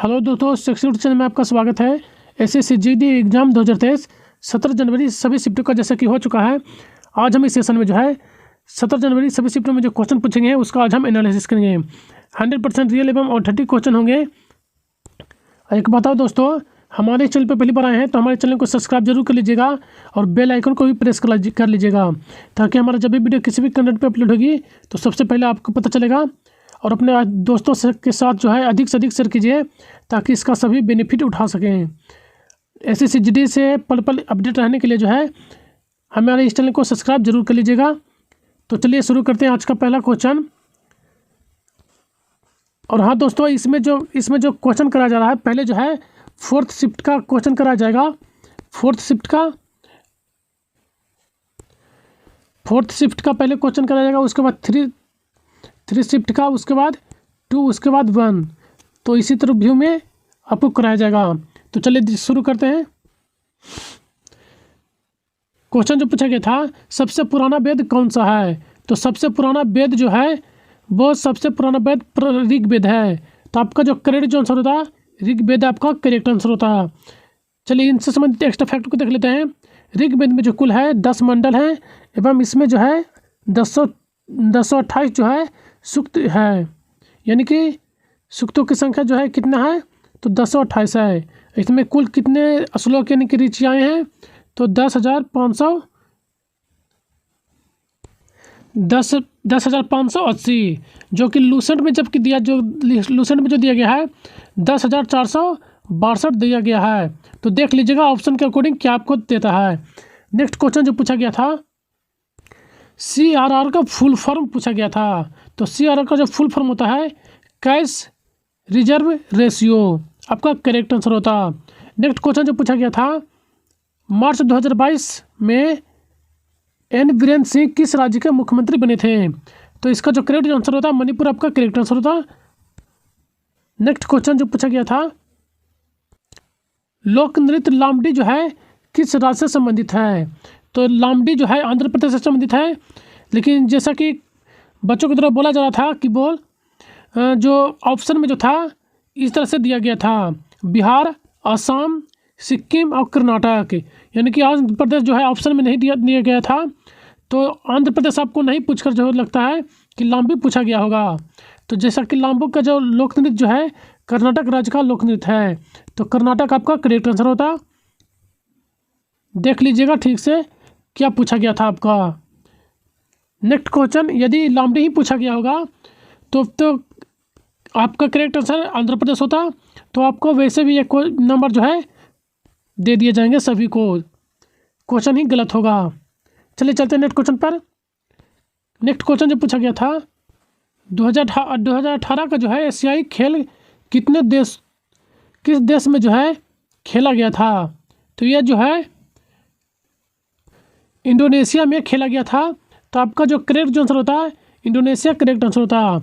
Hello दोस्तों, शिक्षक channel में आपका स्वागत है। एसएससी जीडी एग्जाम 2023 17 जनवरी सभी शिफ्टों का जैसा कि हो चुका है। आज हम इस सेशन में जो है 17 जनवरी सभी शिफ्टों में जो क्वेश्चन पूछेंगे उसका आज हम एनालिसिस करेंगे। 100% रियल एवं ऑथेंटिक क्वेश्चन होंगे। एक बताओ दोस्तों, हमारे चैनल पर पहली बार आए हैं तो हमारे चैनल को सब्सक्राइब जरूर कर लीजिएगा और बेल आइकन को भी प्रेस कर लीजिएगा, ताकि हमारा जब भी वीडियो किसी भी कंटेंट पर अपलोड होगी तो सबसे पहले आपको पता चलेगा। और अपने दोस्तों के साथ जो है अधिक से अधिक शेयर कीजिए, ताकि इसका सभी बेनिफिट उठा सकें। एसएससी जीडी से पल पल अपडेट रहने के लिए जो है हमारे इस चैनल को सब्सक्राइब जरूर कर लीजिएगा। तो चलिए शुरू करते हैं आज का पहला क्वेश्चन। और हाँ दोस्तों, इसमें जो क्वेश्चन कराया जा रहा है, पहले जो है फोर्थ शिफ्ट का क्वेश्चन कराया जाएगा। फोर्थ शिफ्ट का पहले क्वेश्चन कराया जाएगा, उसके बाद थ्री शिफ्ट का, उसके बाद 2, उसके बाद 1। तो इसी तरह व्यू में आपको कराया जाएगा। तो चलिए शुरू करते हैं। क्वेश्चन जो पूछा गया था, सबसे पुराना वेद कौन सा है? तो सबसे पुराना वेद जो है वो सबसे पुराना वेद ऋग्वेद है। तो आपका जो करेक्ट जो आंसर होता है ऋग्वेद आपका करेक्ट आंसर होता है। चलिए इनसे संबंधित एक्स्ट्रा फैक्ट को देख लेते हैं। ऋग्वेद में जो कुल है 10 मंडल हैं एवं इसमें जो है 1028 जो है सूक्त है, यानी कि सूक्तों की संख्या जो है कितना है तो 1028 है। इसमें कुल कितने श्लोक यानी कि ऋचाएँ हैं तो 10,580, जो कि लूसेंट में जबकि लूसेंट में जो दिया गया है 10,462 दिया गया है। तो देख लीजिएगा ऑप्शन के अकॉर्डिंग क्या आपको देता है। नेक्स्ट क्वेश्चन जो पूछा गया था, CRR का फुल फॉर्म पूछा गया था। तो CRR का जो फुल फॉर्म होता है कैश रिजर्व रेशियो, आपका करेक्ट आंसर होता। नेक्स्ट क्वेश्चन जो पूछा गया था, मार्च 2022 में एन बीरेन सिंह किस राज्य के मुख्यमंत्री बने थे? तो इसका जो करेक्ट आंसर होता है मणिपुर आपका करेक्ट आंसर होता। नेक्स्ट क्वेश्चन जो पूछा गया था, लोक नृत्य लामडी जो है किस राज्य से संबंधित है? तो लामडी जो है आंध्र प्रदेश से संबंधित है, लेकिन जैसा कि बच्चों की तरफ बोला जा रहा था कि जो ऑप्शन में जो था इस तरह से दिया गया था, बिहार, असम, सिक्किम और कर्नाटक, यानी कि आंध्र प्रदेश जो है ऑप्शन में नहीं दिया गया था। तो आंध्र प्रदेश आपको नहीं पूछकर जो लगता है कि लाम्बी पूछा गया होगा। तो जैसा कि लाम्बू का जो लोक नृत्य जो है कर्नाटक राज्य का लोक नृत्य है, तो कर्नाटक आपका करेक्ट आंसर होता। देख लीजिएगा ठीक से क्या पूछा गया था आपका। नेक्स्ट क्वेश्चन, यदि लामडी ही पूछा गया होगा तो आपका करेक्ट आंसर आंध्र प्रदेश होता। तो आपको वैसे भी एक नंबर जो है दे दिए जाएंगे सभी को, क्वेश्चन ही गलत होगा। चलिए चलते हैं नेक्स्ट क्वेश्चन पर। नेक्स्ट क्वेश्चन जो पूछा गया था, 2018 का जो है एशियाई खेल किस देश में जो है खेला गया था? तो यह जो है इंडोनेशिया में खेला गया था। तो आपका जो करेक्ट आंसर होता है इंडोनेशिया करेक्ट आंसर होता।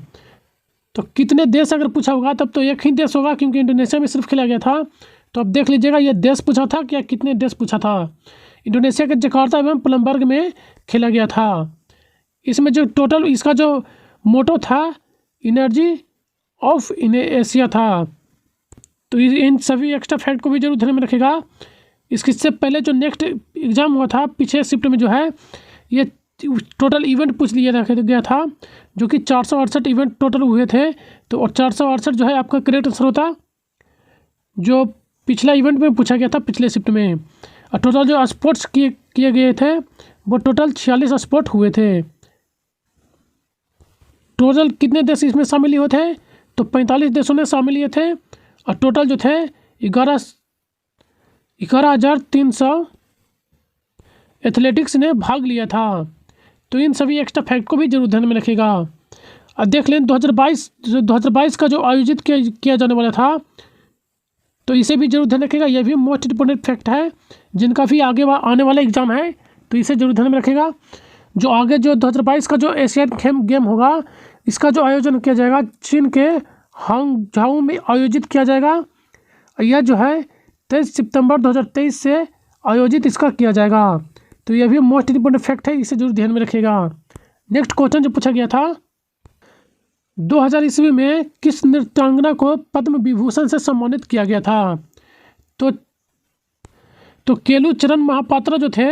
तो कितने देश अगर पूछा होगा तब तो एक ही देश होगा, क्योंकि इंडोनेशिया में सिर्फ खेला गया था। तो अब देख लीजिएगा ये देश पूछा था क्या, कितने देश पूछा था। इंडोनेशिया के जकार्ता एवं प्लमबर्ग में खेला गया था। इसमें जो टोटल इसका जो मोटो था एनर्जी ऑफ एशिया था। तो इन सभी एक्स्ट्रा फैक्ट को भी जरूर ध्यान में रखेगा। इससे पहले जो नेक्स्ट एग्ज़ाम हुआ था पिछले शिफ्ट में जो है ये टोटल इवेंट पूछ लिया गया था, जो कि 468 इवेंट टोटल हुए थे। तो और 468 जो है आपका करेक्ट आंसर होता, जो पिछला इवेंट में पूछा गया था पिछले शिफ्ट में। और टोटल जो स्पोर्ट्स किए गए थे वो टोटल 46 स्पोर्ट हुए थे। टोटल कितने देश इसमें शामिल हुए थे? तो 45 देशों ने शामिल लिए थे और टोटल जो थे 11,300 एथलेटिक्स ने भाग लिया था। तो इन सभी एक्स्ट्रा फैक्ट को भी जरूर ध्यान में रखिएगा। अब देख लें 2022 का जो आयोजित किया जाने वाला था, तो इसे भी जरूर ध्यान रखिएगा। यह भी मोस्ट इंपॉर्टेंट फैक्ट है, जिनका भी आगे आने वाला एग्जाम है तो इसे जरूर ध्यान में रखिएगा। जो आगे जो 2022 का जो एशियन गेम होगा, इसका जो आयोजन किया जाएगा चीन के हांगझाऊ में आयोजित किया जाएगा। यह जो है 23 सितंबर 2023 से आयोजित इसका किया जाएगा। तो यह भी मोस्ट इंपॉर्टेंट फैक्ट है, इसे जरूर ध्यान में रखिएगा। नेक्स्ट क्वेश्चन जो पूछा गया था, 2000 ईस्वी में किस नृत्यांगना को पद्म विभूषण से सम्मानित किया गया था? तो केलू चरण महापात्रा जो थे,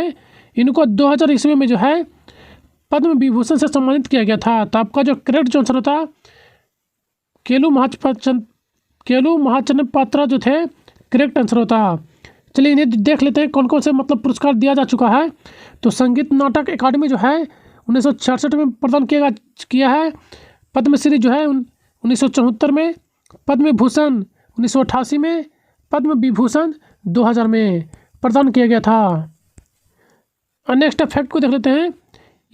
इनको 2000 ईस्वी में जो है पद्म विभूषण से सम्मानित किया गया था। तो आपका जो करेक्ट जो आंसर होता, केलू महाचरण पात्रा जो थे, करेक्ट आंसर होता। चलिए इन्हें देख लेते हैं कौन कौन से मतलब पुरस्कार दिया जा चुका है। तो संगीत नाटक अकादमी जो है 1966 में प्रदान किया है। पद्मश्री जो है 1974 में, पद्म विभूषण 1988 में, पद्म विभूषण 2000 में प्रदान किया गया था। और नेक्स्ट फैक्ट को देख लेते हैं।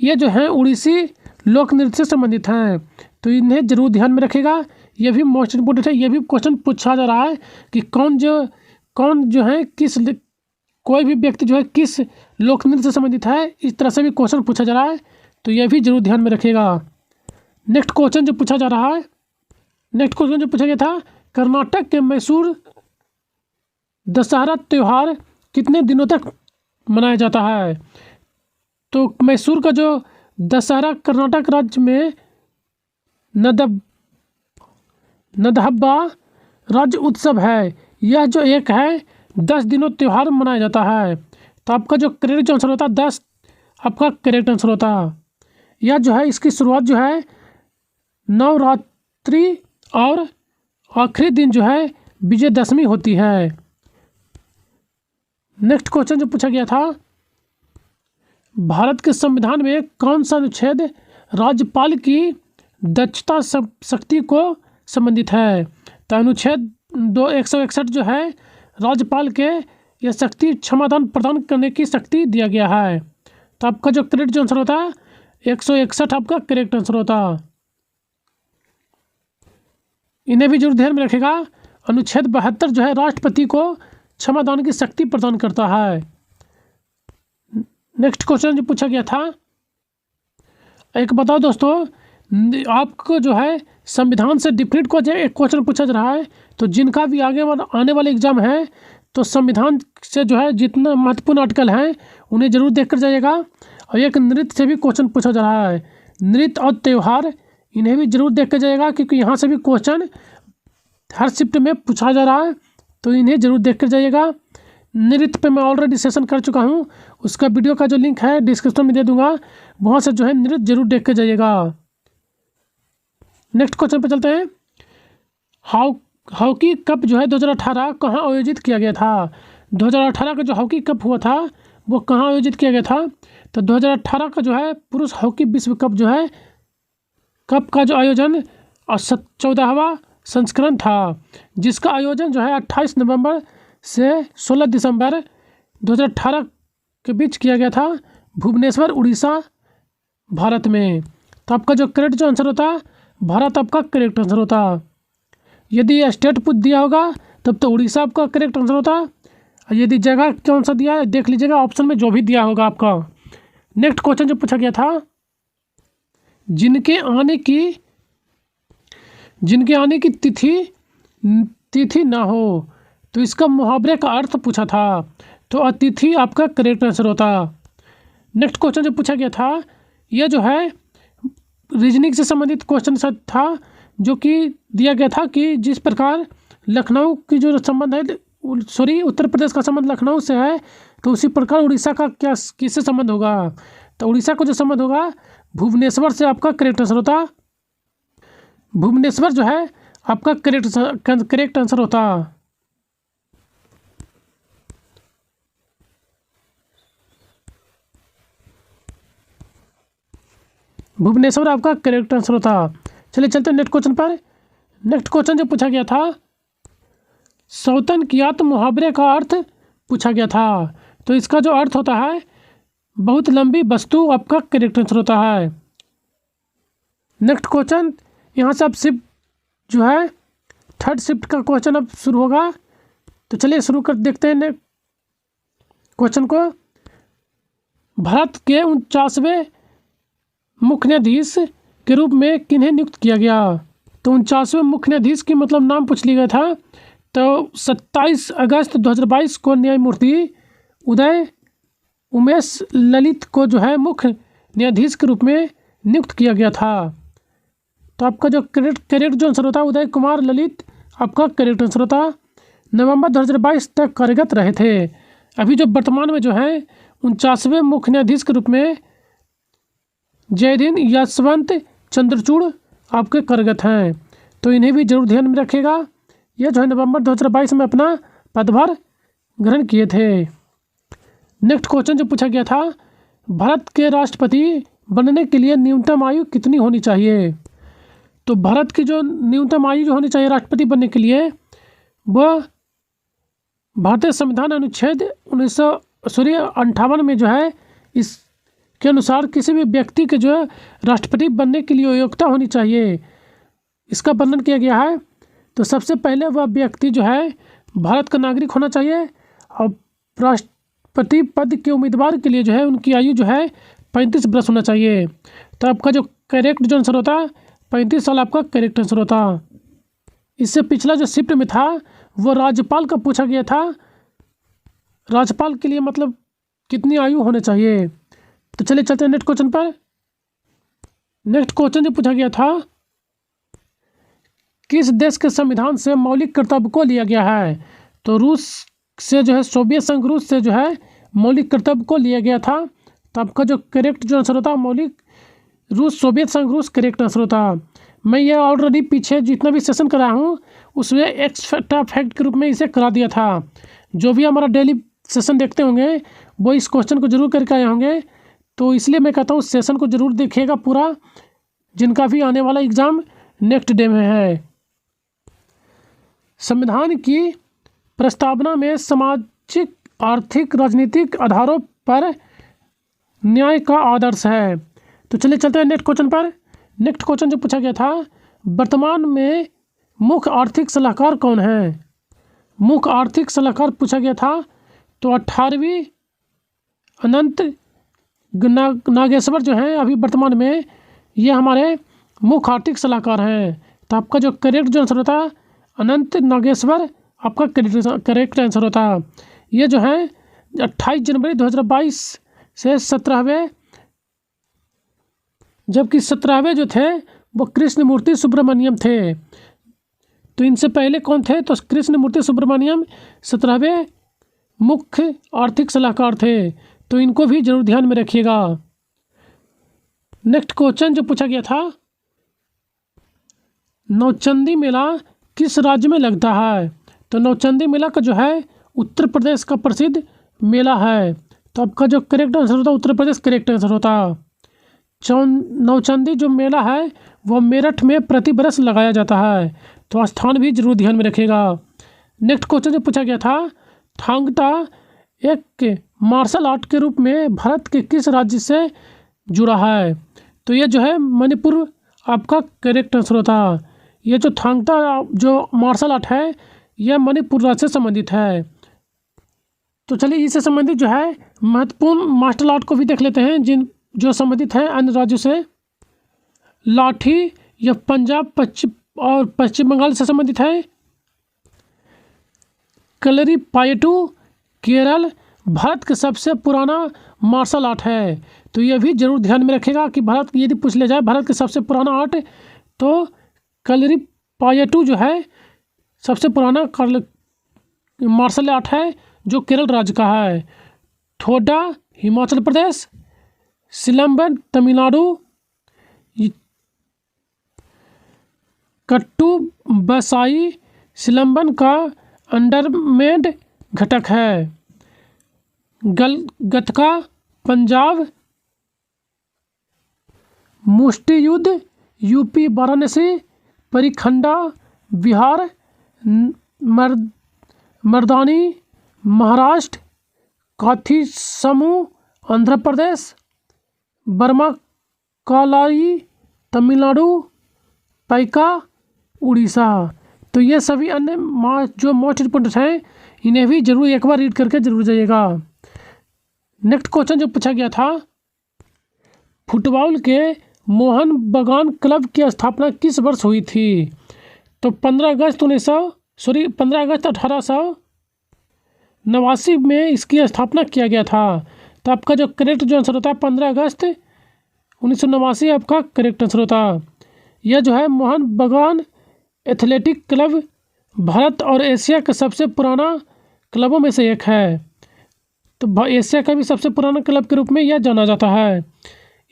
ये जो है उड़ीसी लोक नृत्य से संबंधित हैं, तो इन्हें जरूर ध्यान में रखेगा। ये भी मोस्ट इम्पोर्टेंट है। ये भी क्वेश्चन पूछा जा रहा है कि कौन जो है किस, कोई भी व्यक्ति जो है किस लोक नृत्य से संबंधित है, इस तरह से भी क्वेश्चन पूछा जा रहा है, तो ये भी जरूर ध्यान में रखेगा। नेक्स्ट क्वेश्चन जो पूछा जा रहा है, नेक्स्ट क्वेश्चन जो पूछा गया था, कर्नाटक के मैसूर दशहरा त्यौहार कितने दिनों तक मनाया जाता है? तो मैसूर का जो दशहरा कर्नाटक राज्य में नदहब्बा राज्य उत्सव है, यह जो एक है 10 दिनों त्यौहार मनाया जाता है। तो आपका जो करेक्ट आंसर होता 10 आपका करेक्ट आंसर होता। यह जो है इसकी शुरुआत जो है नवरात्रि और आखिरी दिन जो है विजयदशमी होती है। नेक्स्ट क्वेश्चन जो पूछा गया था, भारत के संविधान में कौन सा अनुच्छेद राज्यपाल की दक्षता शक्ति को संबंधित है? तो अनुच्छेद 161 जो है राज्यपाल के यह शक्ति क्षमादान प्रदान करने की शक्ति दिया गया है। तो आपका जो करेक्ट आंसर होता 161 आपका करेक्ट आंसर होता। इन्हें भी जरूर ध्यान में रखेगा। अनुच्छेद 72 जो है राष्ट्रपति को क्षमादान की शक्ति प्रदान करता है। नेक्स्ट क्वेश्चन जो पूछा गया था, एक बताओ दोस्तों, आपको जो है संविधान से डिफरेंट को एक क्वेश्चन पूछा जा रहा है, तो जिनका भी आने वाले एग्जाम है, तो संविधान से जो है जितना महत्वपूर्ण आर्टिकल हैं उन्हें जरूर देख कर जाइएगा। और एक नृत्य से भी क्वेश्चन पूछा जा रहा है, नृत्य और त्यौहार, इन्हें भी जरूर देख कर जाइएगा, क्योंकि यहाँ से भी क्वेश्चन हर शिफ्ट में पूछा जा रहा है, तो इन्हें जरूर देख कर जाइएगा। नृत्य पे मैं ऑलरेडी सेशन कर चुका हूँ, उसका वीडियो का जो लिंक है डिस्क्रिप्शन में दे दूंगा, वहाँ से जो है नृत्य जरूर देख कर जाइएगा। नेक्स्ट क्वेश्चन पे चलते हैं। हॉकी कप जो है 2018 कहाँ आयोजित किया गया था? 2018 का जो हॉकी कप हुआ था वो कहाँ आयोजित किया गया था? तो 2018 का जो है पुरुष हॉकी विश्व कप जो है कप का जो आयोजन 14वां संस्करण था, जिसका आयोजन जो है 28 नवंबर से 16 दिसंबर 2018 के बीच किया गया था, भुवनेश्वर उड़ीसा भारत में। तो आपका जो करेक्ट जो आंसर होता भारत आपका करेक्ट आंसर होता। यदि स्टेट पूछ दिया होगा तब तो उड़ीसा आपका करेक्ट आंसर होता। यदि जगह कौन सा दिया है देख लीजिएगा ऑप्शन में जो भी दिया होगा आपका। नेक्स्ट क्वेश्चन जो पूछा गया था, जिनके आने की तिथि ना हो, तो इसका मुहावरे का अर्थ पूछा था, तो अतिथि आपका करेक्ट आंसर होता। नेक्स्ट क्वेश्चन जो पूछा गया था, यह जो है रीजनिंग से संबंधित क्वेश्चन था, जो कि दिया गया था कि जिस प्रकार लखनऊ की जो संबंध है, उत्तर प्रदेश का संबंध लखनऊ से है, तो उसी प्रकार उड़ीसा का क्या किससे संबंध होगा? तो उड़ीसा को जो संबंध होगा भुवनेश्वर से आपका करेक्ट आंसर होता। भुवनेश्वर जो है आपका करेक्ट आंसर होता। भुवनेश्वर आपका करेक्ट आंसर होता। चलिए चलते हैं नेक्स्ट क्वेश्चन पर। नेक्स्ट क्वेश्चन जो पूछा गया था, सौतन कियात मुहावरे का अर्थ पूछा गया था, तो इसका जो अर्थ होता है बहुत लंबी वस्तु आपका करेक्ट आंसर होता है। नेक्स्ट क्वेश्चन, यहाँ से अब शिफ्ट जो है थर्ड शिफ्ट का क्वेश्चन अब शुरू होगा, तो चलिए शुरू कर देखते हैं क्वेश्चन को। भारत के 49वें मुख्य न्यायाधीश के रूप में किन्हें नियुक्त किया गया? तो 49वें मुख्य न्यायाधीश की मतलब नाम पूछ लिया गया था, तो 27 अगस्त 2022 को न्यायमूर्ति उदय उमेश ललित को जो है मुख्य न्यायाधीश के रूप में नियुक्त किया गया था। तो आपका जो करेक्ट जो आंसर होता है उदय कुमार ललित आपका करेक्ट आंसर होता। नवंबर 2022 तक कार्यरत रहे थे। अभी जो वर्तमान में जो है 49वें मुख्य न्यायाधीश के रूप में जयदीन यशवंत चंद्रचूड़ आपके कार्यरत हैं, तो इन्हें भी जरूर ध्यान में रखिएगा। यह जो है नवंबर 2022 में अपना पदभार ग्रहण किए थे। नेक्स्ट क्वेश्चन जो पूछा गया था, भारत के राष्ट्रपति बनने के लिए न्यूनतम आयु कितनी होनी चाहिए? तो भारत की जो न्यूनतम आयु जो होनी चाहिए राष्ट्रपति बनने के लिए वह भारतीय संविधान अनुच्छेद 1958 में जो है इसके अनुसार किसी भी व्यक्ति के जो है राष्ट्रपति बनने के लिए योग्यता होनी चाहिए, इसका वर्णन किया गया है। तो सबसे पहले वह व्यक्ति जो है भारत का नागरिक होना चाहिए और राष्ट्रपति पद के उम्मीदवार के लिए जो है उनकी आयु जो है 35 वर्ष होना चाहिए। तो आपका जो करेक्ट जो आंसर होता 35 साल आपका करेक्ट आंसर होता। इससे पिछला जो शिफ्ट में था वो राज्यपाल का पूछा गया था, राज्यपाल के लिए मतलब कितनी आयु होनी चाहिए। तो चलिए चलते हैं नेक्स्ट क्वेश्चन पर। नेक्स्ट क्वेश्चन जो पूछा गया था, किस देश के संविधान से मौलिक कर्तव्य को लिया गया है? तो रूस से जो है सोवियत संघ रूस से जो है मौलिक कर्तव्य को लिया गया था। तो आपका जो करेक्ट जो आंसर होता मौलिक रूस सोवियत संघ रूस करेक्ट आंसर होता। मैं ये ऑलरेडी पीछे जितना भी सेशन कराया हूँ उसमें एक्स्ट्रा फैक्ट के रूप में इसे करा दिया था। जो भी हमारा डेली सेशन देखते होंगे वो इस क्वेश्चन को जरूर करके आए होंगे, तो इसलिए मैं कहता हूँ सेशन को जरूर देखिएगा पूरा, जिनका भी आने वाला एग्ज़ाम नेक्स्ट डे में है। संविधान की प्रस्तावना में सामाजिक आर्थिक राजनीतिक आधारों पर न्याय का आदर्श है। तो चलिए चलते हैं नेक्स्ट क्वेश्चन पर। नेक्स्ट क्वेश्चन जो पूछा गया था, वर्तमान में मुख्य आर्थिक सलाहकार कौन है? मुख्य आर्थिक सलाहकार पूछा गया था, तो 18वीं अनंत नागेश्वर जो हैं अभी वर्तमान में ये हमारे मुख्य आर्थिक सलाहकार हैं। तो आपका जो करेक्ट जो आंसर होता अनंत नागेश्वर आपका करेक्ट आंसर होता। ये जो है 28 जनवरी 2022 से 17वें, जबकि 17वें जो थे वो कृष्णमूर्ति सुब्रमण्यम थे। तो इनसे पहले कौन थे? तो कृष्णमूर्ति सुब्रमण्यम 17वें मुख्य आर्थिक सलाहकार थे, तो इनको भी जरूर ध्यान में रखिएगा। नेक्स्ट क्वेश्चन जो पूछा गया था, नौचंदी मेला किस राज्य में लगता है? तो नौचंदी मेला का जो है उत्तर प्रदेश का प्रसिद्ध मेला है। तो आपका जो करेक्ट आंसर होता उत्तर प्रदेश करेक्ट आंसर होता। नौचंदी जो मेला है वो मेरठ में प्रति वर्ष लगाया जाता है, तो स्थान भी जरूर ध्यान में रखिएगा। नेक्स्ट क्वेश्चन जो पूछा गया था, थांग ता एक मार्शल आर्ट के रूप में भारत के किस राज्य से जुड़ा है? तो ये जो है मणिपुर आपका करेक्ट आंसर होता। ये जो थांग ता जो मार्शल आर्ट है यह मणिपुर राज्य से संबंधित है। तो चलिए इससे संबंधित जो है महत्वपूर्ण मार्शल आर्ट को भी देख लेते हैं जिन जो संबंधित हैं अन्य राज्यों से। लाठी यह पंजाब पश्चिम बंगाल से संबंधित है। कलरीपायट्टू केरल भारत का सबसे पुराना मार्शल आर्ट है। तो यह भी जरूर ध्यान में रखेगा कि भारत यदि पूछ लिया जाए भारत का सबसे पुराना आर्ट, तो कलरीपायट्टू जो है सबसे पुराना मार्शल आर्ट है जो केरल राज्य का है। ठोडा हिमाचल प्रदेश, सिलंबन तमिलनाडु, कट्टू बसाई सिलंबन का अंडरमेड घटक है। गतका पंजाब, मुष्टि युद्ध यूपी वाराणसी, परिखंडा बिहार, मर्दानी महाराष्ट्र, काथी समूह आंध्र प्रदेश, बर्मा कालाई तमिलनाडु, पैका उड़ीसा। तो ये सभी अन्य जो मोस्ट इम्पोर्टेंट हैं इन्हें भी जरूर एक बार रीड करके जरूर जाइएगा। नेक्स्ट क्वेश्चन जो पूछा गया था, फुटबॉल के मोहन बगान क्लब की स्थापना किस वर्ष हुई थी? तो 15 अगस्त 1889 में इसकी स्थापना किया गया था। तो आपका जो करेक्ट जो आंसर होता है 15 अगस्त 1989 आपका करेक्ट आंसर होता। यह जो है मोहन बागान एथलेटिक क्लब भारत और एशिया का सबसे पुराना क्लबों में से एक है। तो एशिया का भी सबसे पुराना क्लब के रूप में यह जाना जाता है।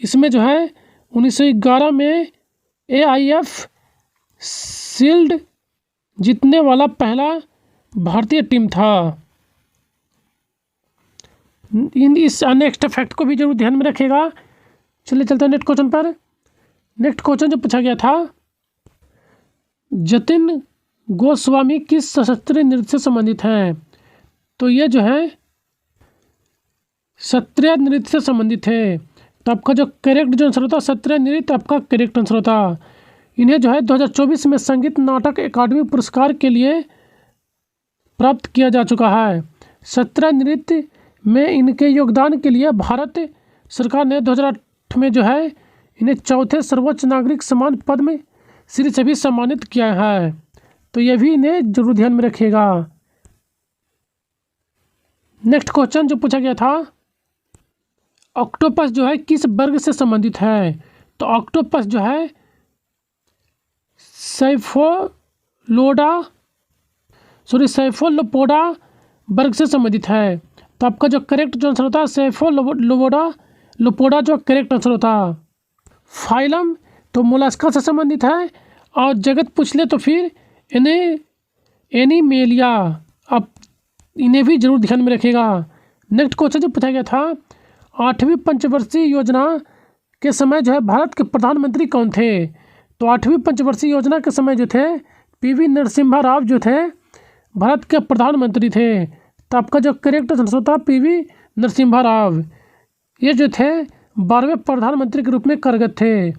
इसमें जो है 1911 में AIF शील्ड जीतने वाला पहला भारतीय टीम था। इस नेक्स्ट फैक्ट को भी जरूर ध्यान में रखिएगा। चलिए चलते हैं नेक्स्ट क्वेश्चन पर। नेक्स्ट क्वेश्चन जो पूछा गया था, जतिन गोस्वामी किस शास्त्रीय नृत्य से संबंधित हैं? तो ये जो है शास्त्रीय नृत्य से संबंधित है। तो आपका जो करेक्ट जो आंसर होता है शास्त्रीय नृत्य आपका करेक्ट आंसर होता। इन्हें जो है 2024 में संगीत नाटक अकादमी पुरस्कार के लिए प्राप्त किया जा चुका है। शास्त्रीय नृत्य में इनके योगदान के लिए भारत सरकार ने 2008 में जो है इन्हें चौथे सर्वोच्च नागरिक सम्मान पद्म श्री से भी सम्मानित किया है। तो ये भी इन्हें जरूर ध्यान में रखिएगा। नेक्स्ट क्वेश्चन जो पूछा गया था, ऑक्टोपस जो है किस वर्ग से संबंधित है? तो ऑक्टोपस जो है सेफोलोपोडा वर्ग से संबंधित है। तो आपका जो करेक्ट जो आंसर होता है सेफोलोपोडा जो करेक्ट आंसर होता। फाइलम तो मोलस्का से संबंधित है। और जगत पूछ ले तो फिर एनीमेलिया, आप इन्हें भी जरूर ध्यान में रखिएगा। नेक्स्ट क्वेश्चन जो पूछा गया था, 8वीं पंचवर्षीय योजना के समय जो है भारत के प्रधानमंत्री कौन थे? तो 8वीं पंचवर्षीय योजना के समय जो थे PV नरसिम्हा राव जो थे भारत के प्रधानमंत्री थे। तो आपका जो करेक्ट आंसर होता PV नरसिम्हा राव, ये जो थे 12वें प्रधानमंत्री के रूप में कार्यरत थे।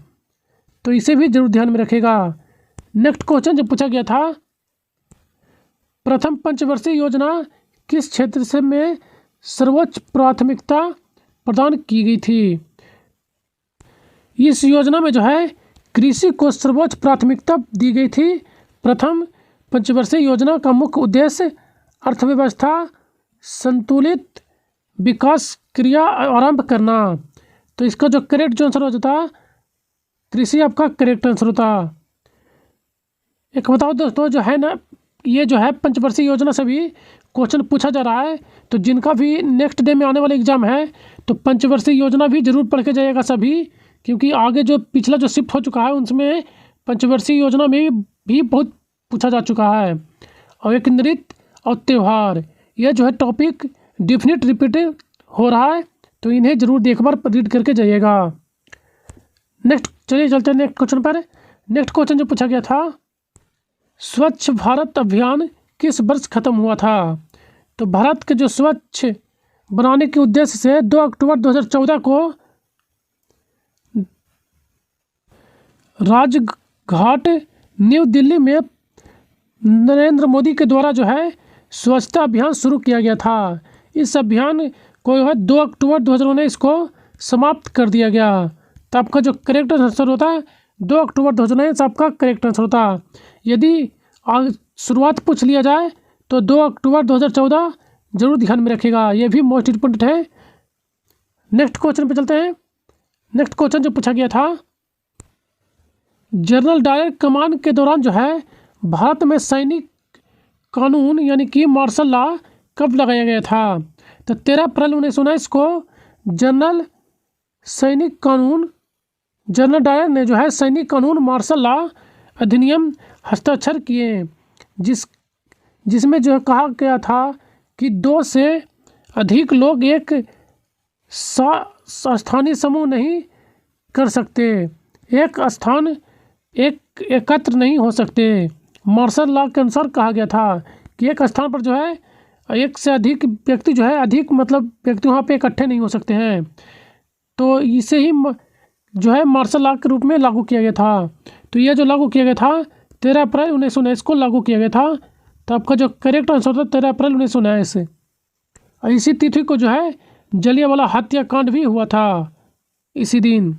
तो इसे भी जरूर ध्यान में रखिएगा। नेक्स्ट क्वेश्चन जो पूछा गया था, प्रथम पंचवर्षीय योजना किस क्षेत्र से में सर्वोच्च प्राथमिकता प्रदान की गई थी? इस योजना में जो है कृषि को सर्वोच्च प्राथमिकता दी गई थी। प्रथम पंचवर्षीय योजना का मुख्य उद्देश्य अर्थव्यवस्था संतुलित विकास क्रिया आरंभ करना। तो इसका जो करेक्ट जो आंसर हो जाता कृषि आपका करेक्ट आंसर होता। एक बताओ दोस्तों, जो है ना ये जो है पंचवर्षीय योजना से भी क्वेश्चन पूछा जा रहा है। तो जिनका भी नेक्स्ट डे में आने वाला एग्जाम है तो पंचवर्षीय योजना भी जरूर पढ़ के जाइएगा सभी, क्योंकि आगे जो पिछला जो शिफ्ट हो चुका है उसमें पंचवर्षीय योजना में भी बहुत पूछा जा चुका है। और एक नृत्य और त्यौहार, यह जो है टॉपिक डेफिनेट रिपीट हो रहा है। तो इन्हें जरूर एक बार रीड करके जाइएगा। नेक्स्ट चलिए चलते हैं नेक्स्ट क्वेश्चन पर। नेक्स्ट क्वेश्चन जो पूछा गया था, स्वच्छ भारत अभियान किस वर्ष खत्म हुआ था? तो भारत के जो स्वच्छ बनाने के उद्देश्य से 2 अक्टूबर 2014 को राजघाट न्यू दिल्ली में नरेंद्र मोदी के द्वारा जो है स्वच्छता अभियान शुरू किया गया था। इस अभियान को जो है 2 अक्टूबर 2019 को समाप्त कर दिया गया। तो आपका जो करेक्ट आंसर होता है 2 अक्टूबर 2019 आपका करेक्ट आंसर होता। यदि शुरुआत पूछ लिया जाए तो 2 अक्टूबर 2014 जरूर ध्यान में रखिएगा, ये भी मोस्ट इम्पोर्टेंट है। नेक्स्ट क्वेश्चन पे चलते हैं। नेक्स्ट क्वेश्चन जो पूछा गया था, जनरल डायर कमान के दौरान जो है भारत में सैनिक कानून यानी कि मार्शल लॉ कब लगाया गया था? तो 13 अप्रैल 1919 को जनरल डायर ने जो है सैनिक कानून मार्शल लॉ अधिनियम हस्ताक्षर किए, जिसमें जो कहा गया था कि 2 से अधिक लोग एक स्थानीय समूह नहीं कर सकते, एकत्र नहीं हो सकते। मार्शल लॉ के अनुसार कहा गया था कि एक स्थान पर जो है एक से अधिक व्यक्ति जो है अधिक मतलब व्यक्ति वहाँ पे इकट्ठे नहीं हो सकते हैं। तो इसे ही जो है मार्शल लॉ के रूप में लागू किया गया था। तो यह जो लागू किया गया था 13 अप्रैल 1919 को लागू किया गया था। तो आपका जो करेक्ट आंसर था 13 अप्रैल 1919। और इसी तिथि को जो है जलियांवाला हत्याकांड भी हुआ था इसी दिन।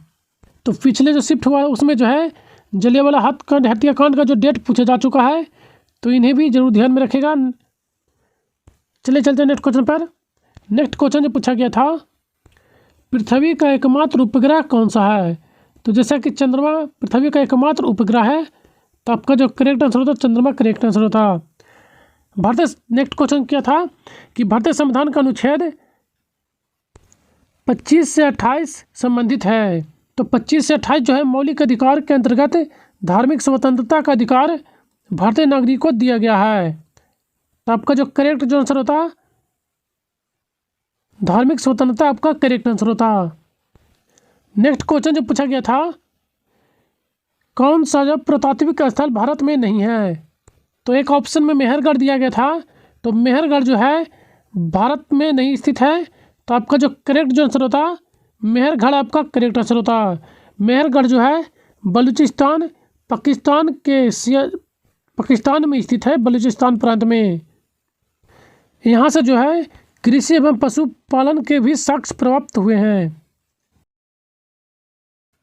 तो पिछले जो शिफ्ट हुआ उसमें जो है जलियांवाला हत्याकांड का जो डेट पूछा जा चुका है। तो इन्हें भी जरूर ध्यान में रखेगा। चलिए चलते हैं नेक्स्ट क्वेश्चन पर। नेक्स्ट क्वेश्चन जो पूछा गया था, पृथ्वी का एकमात्र उपग्रह कौन सा है? तो जैसा कि चंद्रमा पृथ्वी का एकमात्र उपग्रह है, तो आपका जो करेक्ट आंसर होता चंद्रमा करेक्ट आंसर होता। भारतीय नेक्स्ट क्वेश्चन क्या था कि भारतीय संविधान का अनुच्छेद 25 से 28 संबंधित है। तो 25 से 28 जो है मौलिक अधिकार के अंतर्गत धार्मिक स्वतंत्रता का अधिकार भारतीय नागरिक को दिया गया है। तो आपका जो करेक्ट जो आंसर होता धार्मिक स्वतंत्रता आपका करेक्ट आंसर होता। नेक्स्ट क्वेश्चन जो पूछा गया था, कौन सा जो पुरातात्विक स्थल भारत में नहीं है। तो एक ऑप्शन में मेहरगढ़ दिया गया था, तो मेहरगढ़ जो है भारत में नहीं स्थित है। तो आपका जो करेक्ट जो आंसर होता मेहरगढ़ आपका करेक्ट आंसर होता। मेहरगढ़ जो है बलूचिस्तान पाकिस्तान में स्थित है, बलूचिस्तान प्रांत में। यहाँ से जो है कृषि एवं पशुपालन के भी साक्ष्य प्राप्त हुए हैं।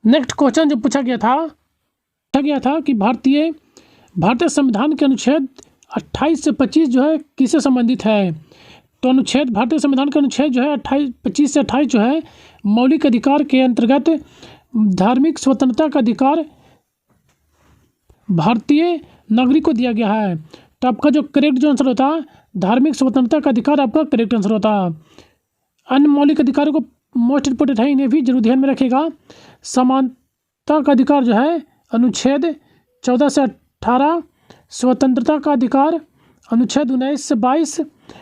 नेक्स्ट क्वेश्चन जो पूछा गया था कि भारतीय संविधान के अनुच्छेद 28 से 25 जो है किससे संबंधित है। तो भारतीय संविधान का अनुच्छेद जो है 25 से 28 जो है मौलिक अधिकार के अंतर्गत धार्मिक स्वतंत्रता का अधिकार भारतीय नागरिक को दिया गया है। तो आपका जो करेक्ट जो आंसर होता धार्मिक स्वतंत्रता का अधिकार आपका करेक्ट आंसर होता। अन्य मौलिक अधिकारों को मोस्ट इंपोर्टेंट है, इन्हें भी जरूर ध्यान में रखिएगा। समानता का अधिकार जो है अनुच्छेद 14 से 18, स्वतंत्रता का अधिकार अनुच्छेद 19 से 22,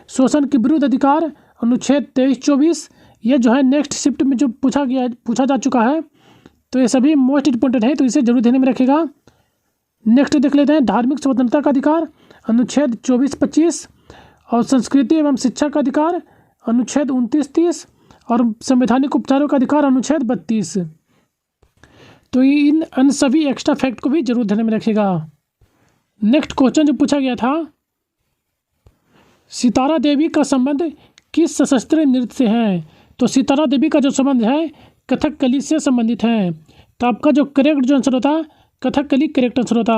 शोषण के विरुद्ध अधिकार अनुच्छेद 23-24। ये जो है नेक्स्ट शिफ्ट में जो पूछा जा चुका है, तो ये सभी मोस्ट इंपोर्टेंट है, तो इसे जरूर ध्यान में रखिएगा। नेक्स्ट देख लेते हैं धार्मिक स्वतंत्रता का अधिकार अनुच्छेद 24-25 और संस्कृति एवं शिक्षा का अधिकार अनुच्छेद 29-30 और संवैधानिक उपचारों का अधिकार अनुच्छेद 32। तो इन सभी एक्स्ट्रा फैक्ट को भी जरूर ध्यान में रखिएगा। नेक्स्ट क्वेश्चन जो पूछा गया था, सितारा देवी का संबंध किस सशस्त्र नृत्य से है। तो सितारा देवी का जो संबंध है कथकली से संबंधित है। तो आपका जो करेक्ट जो आंसर होता कथकली करेक्ट आंसर होता।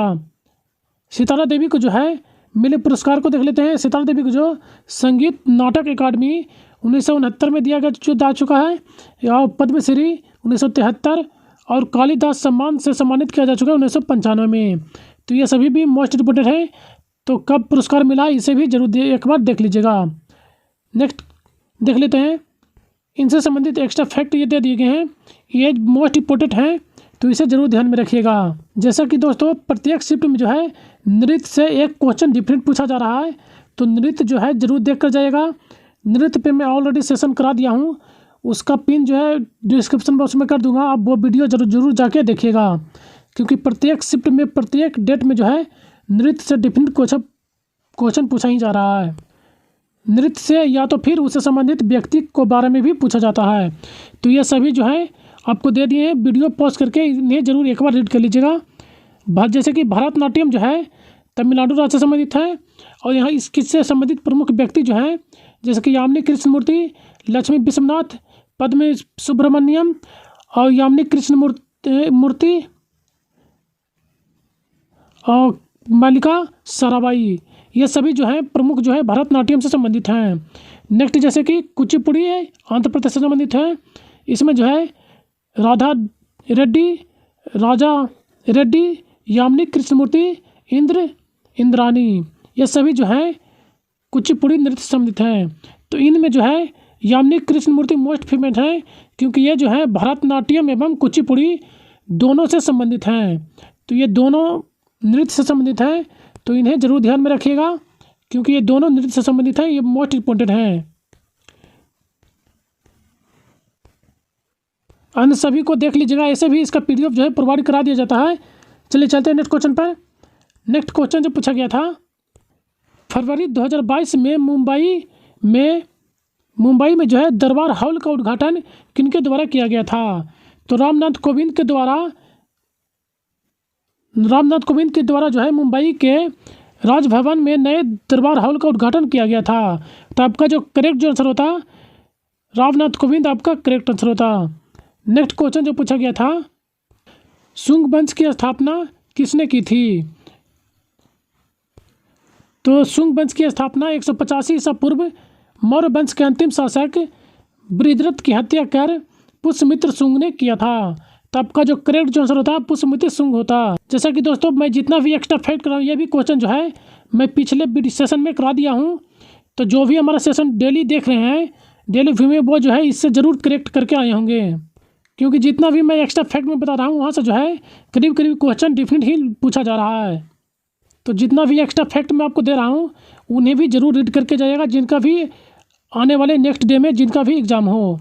सितारा देवी को जो है मिले पुरस्कार को देख लेते हैं। सितारा देवी को जो संगीत नाटक अकादमी 1969 में दिया जा चुका है, या पद्मश्री 1973 और कालिदास सम्मान से सम्मानित किया जा चुका है 1995 में। तो ये सभी भी मोस्ट इंपोर्टेंट है, तो कब पुरस्कार मिला इसे भी जरूर एक बार देख लीजिएगा। नेक्स्ट देख लेते हैं, इनसे संबंधित एक्स्ट्रा फैक्ट ये दे दिए गए हैं, ये मोस्ट इंपोर्टेंट हैं, तो इसे जरूर ध्यान में रखिएगा। जैसा कि दोस्तों प्रत्येक शिफ्ट में जो है नृत्य से एक क्वेश्चन डिफरेंट पूछा जा रहा है, तो नृत्य जो है जरूर देख कर जाइएगा। नृत्य पे मैं ऑलरेडी सेशन करा दिया हूँ, उसका पिन जो है डिस्क्रिप्शन बॉक्स में कर दूंगा, आप वो वीडियो जरूर जाके देखिएगा, क्योंकि प्रत्येक शिफ्ट में प्रत्येक डेट में जो है नृत्य से डिफरेंट क्वेश्चन पूछा ही जा रहा है। नृत्य से या तो फिर उससे संबंधित व्यक्ति को बारे में भी पूछा जाता है। तो ये सभी जो है आपको दे दिए हैं, वीडियो पॉज करके इन्हें जरूर एक बार रीड कर लीजिएगा। जैसे कि भरतनाट्यम जो है तमिलनाडु राज्य से संबंधित है, और यहाँ इससे संबंधित प्रमुख व्यक्ति जो हैं जैसे कि यामिनी कृष्णमूर्ति, लक्ष्मी विश्वनाथ, पद्म सुब्रमण्यम और यामिनी कृष्णमूर्ति और मल्लिका साराभाई, ये सभी जो हैं प्रमुख जो है भरतनाट्यम से संबंधित हैं। नेक्स्ट जैसे कि कुचिपुड़ी है आंध्र प्रदेश से संबंधित है, इसमें जो है राजा रेड्डी, यामिनी कृष्णमूर्ति, इंद्रानी, ये सभी जो हैं कुचिपुड़ी नृत्य से संबंधित हैं। तो इनमें जो है यामिनी कृष्णमूर्ति मोस्ट फेमस हैं, क्योंकि ये जो है भरतनाट्यम एवं कुचिपुड़ी दोनों से संबंधित हैं। तो ये दोनों नृत्य से संबंधित हैं, तो इन्हें जरूर ध्यान में रखिएगा, क्योंकि ये दोनों नृत्य से संबंधित हैं, ये मोस्ट इंपॉर्टेंट हैं। अन्य सभी को देख लीजिएगा, ऐसे भी इसका पीडीएफ जो है प्रोवाइड करा दिया जाता है। चलिए चलते हैं नेक्स्ट क्वेश्चन पर। नेक्स्ट क्वेश्चन जो पूछा गया था, फरवरी 2022 में मुंबई में जो है दरबार हॉल का उद्घाटन किनके द्वारा किया गया था। तो रामनाथ कोविंद के द्वारा जो है मुंबई के राजभवन में नए दरबार हॉल का उद्घाटन किया गया था। तो आपका जो करेक्ट जो आंसर होता रामनाथ कोविंद आपका करेक्ट आंसर होता। नेक्स्ट क्वेश्चन जो पूछा गया था, शुंग वंश की स्थापना किसने की थी। तो शुंग वंश की स्थापना 185 ईसा पूर्व मौर्य वंश के अंतिम शासक बृहद्रथ की हत्या कर पुष्यमित्र शुंग ने किया था। तो आपका जो करेक्ट जो आंसर होता है पुष्पमती शुंग होता। जैसा कि दोस्तों मैं जितना भी एक्स्ट्रा फैक्ट कर रहा हूँ ये भी क्वेश्चन जो है मैं पिछले सेशन में करा दिया हूँ। तो जो भी हमारा सेशन डेली देख रहे हैं डेली व्यू में वो जो है इससे ज़रूर करेक्ट करके आए होंगे, क्योंकि जितना भी मैं एक्स्ट्रा फैक्ट में बता रहा हूँ वहाँ से जो है करीब करीब क्वेश्चन डिफरेंट ही पूछा जा रहा है। तो जितना भी एक्स्ट्रा फैक्ट मैं आपको दे रहा हूँ उन्हें भी ज़रूर रीड करके जाइएगा, जिनका भी आने वाले नेक्स्ट डे में जिनका भी एग्ज़ाम हो।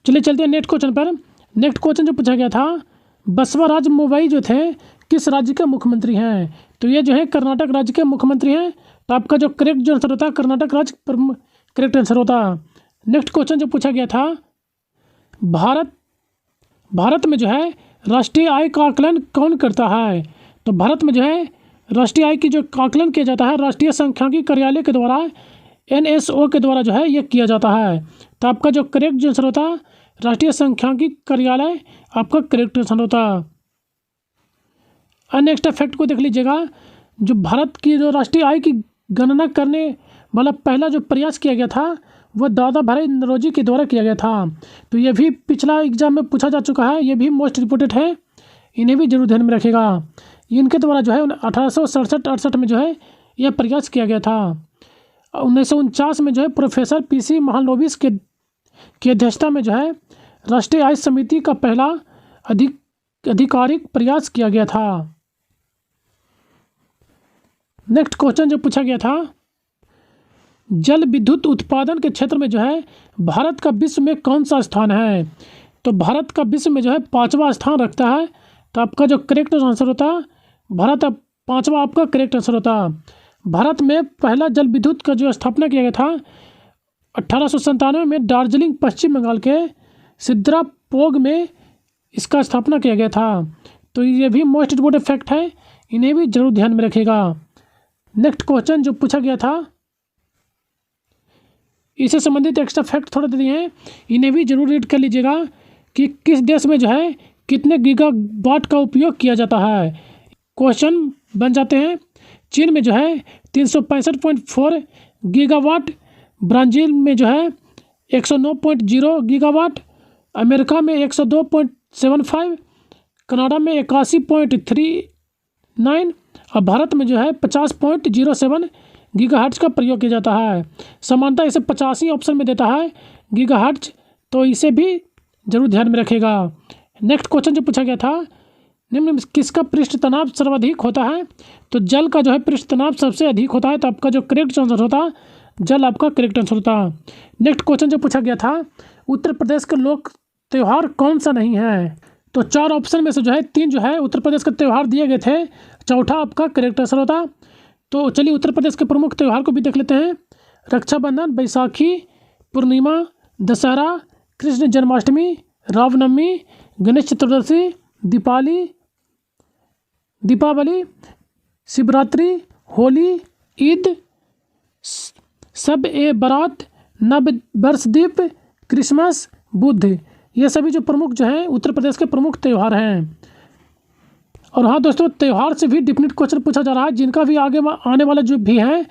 चलिए चलते हैं नेक्स्ट क्वेश्चन पर। नेक्स्ट क्वेश्चन जो पूछा गया था, बसवराज बोम्मई जो थे किस राज्य के मुख्यमंत्री हैं? तो ये जो है कर्नाटक राज्य के मुख्यमंत्री हैं। तो आपका जो करेक्ट जो आंसर होता है कर्नाटक राज्य करेक्ट आंसर होता। नेक्स्ट क्वेश्चन जो पूछा गया था, भारत में जो है राष्ट्रीय आय का आकलन कौन करता है? तो भारत में जो है राष्ट्रीय आय की जो आकलन किया जाता है राष्ट्रीय सांख्यिकी कार्यालय के द्वारा NSO के द्वारा जो है ये किया जाता है। तो आपका जो करेक्ट जो आंसर होता राष्ट्रीय सांख्यिकी कार्यालय आपका करेक्ट आंसर होता। अन्य एक्स्ट्रा फैक्ट को देख लीजिएगा, जो भारत की जो राष्ट्रीय आय की गणना करने वाला पहला जो प्रयास किया गया था वह दादा भाई नौरोजी के द्वारा किया गया था। तो ये भी पिछला एग्जाम में पूछा जा चुका है, ये भी मोस्ट रिपोर्टेड है, इन्हें भी जरूर ध्यान में रखेगा। इनके द्वारा जो है 1867-68 में जो है यह प्रयास किया गया था। 1949 में जो है प्रोफेसर PC महालनोबिस की अध्यक्षता में जो है राष्ट्रीय आय समिति का पहला आधिकारिक प्रयास किया गया था। नेक्स्ट क्वेश्चन जो पूछा गया था, जल विद्युत उत्पादन के क्षेत्र में जो है भारत का विश्व में कौन सा स्थान है? तो भारत का विश्व में जो है 5वां स्थान रखता है। तो आपका जो करेक्ट आंसर होता भारत 5वां आपका करेक्ट आंसर होता। भारत में पहला जल विद्युत का जो स्थापना किया गया था 1897 में दार्जिलिंग पश्चिम बंगाल के सिद्रापोग में इसका स्थापना किया गया था। तो ये भी मोस्ट इम्पोर्टेंट फैक्ट है, इन्हें भी जरूर ध्यान में रखेगा। नेक्स्ट क्वेश्चन जो पूछा गया था इससे संबंधित एक्स्ट्रा फैक्ट थोड़े दे दिए हैं, इन्हें भी जरूर रीड कर लीजिएगा कि किस देश में जो है कितने गीगावाट का उपयोग किया जाता है। क्वेश्चन बन जाते हैं, चीन में जो है 365.4 गीगावाट, ब्राज़ील में जो है 109.0 गीगावाट, अमेरिका में 102.75, कनाडा में 81.39 और भारत में जो है 50.07 गीगाहर्ट्ज का प्रयोग किया जाता है। समानता इसे 85 ऑप्शन में देता है गीगाहर्ट्ज, तो इसे भी जरूर ध्यान में रखेगा। नेक्स्ट क्वेश्चन जो पूछा गया था, निम्न में किसका पृष्ठ तनाव सर्वाधिक होता है? तो जल का जो है पृष्ठ तनाव सबसे अधिक होता है। तो आपका जो करेक्ट आंसर होता जल आपका करेक्ट आंसर होता। नेक्स्ट क्वेश्चन जो पूछा गया था, उत्तर प्रदेश का लोक त्यौहार कौन सा नहीं है? तो 4 ऑप्शन में से जो है 3 जो है उत्तर प्रदेश का त्यौहार दिए गए थे, चौथा आपका करेक्ट आंसर होता। तो चलिए उत्तर प्रदेश के प्रमुख त्यौहार को भी देख लेते हैं। रक्षाबंधन, बैसाखी, पूर्णिमा, दशहरा, कृष्ण जन्माष्टमी, रामनवमी, गणेश चतुर्दशी, दीपावली, शिवरात्रि, होली, ईद, सब ए बारात, नव वर्ष दीप, क्रिसमस, बुद्ध, ये सभी जो प्रमुख जो हैं उत्तर प्रदेश के प्रमुख त्यौहार हैं। और हाँ दोस्तों, त्यौहार से भी डिफिनेट क्वेश्चन पूछा जा रहा है, जिनका भी आगे आने वाला जो भी हैं,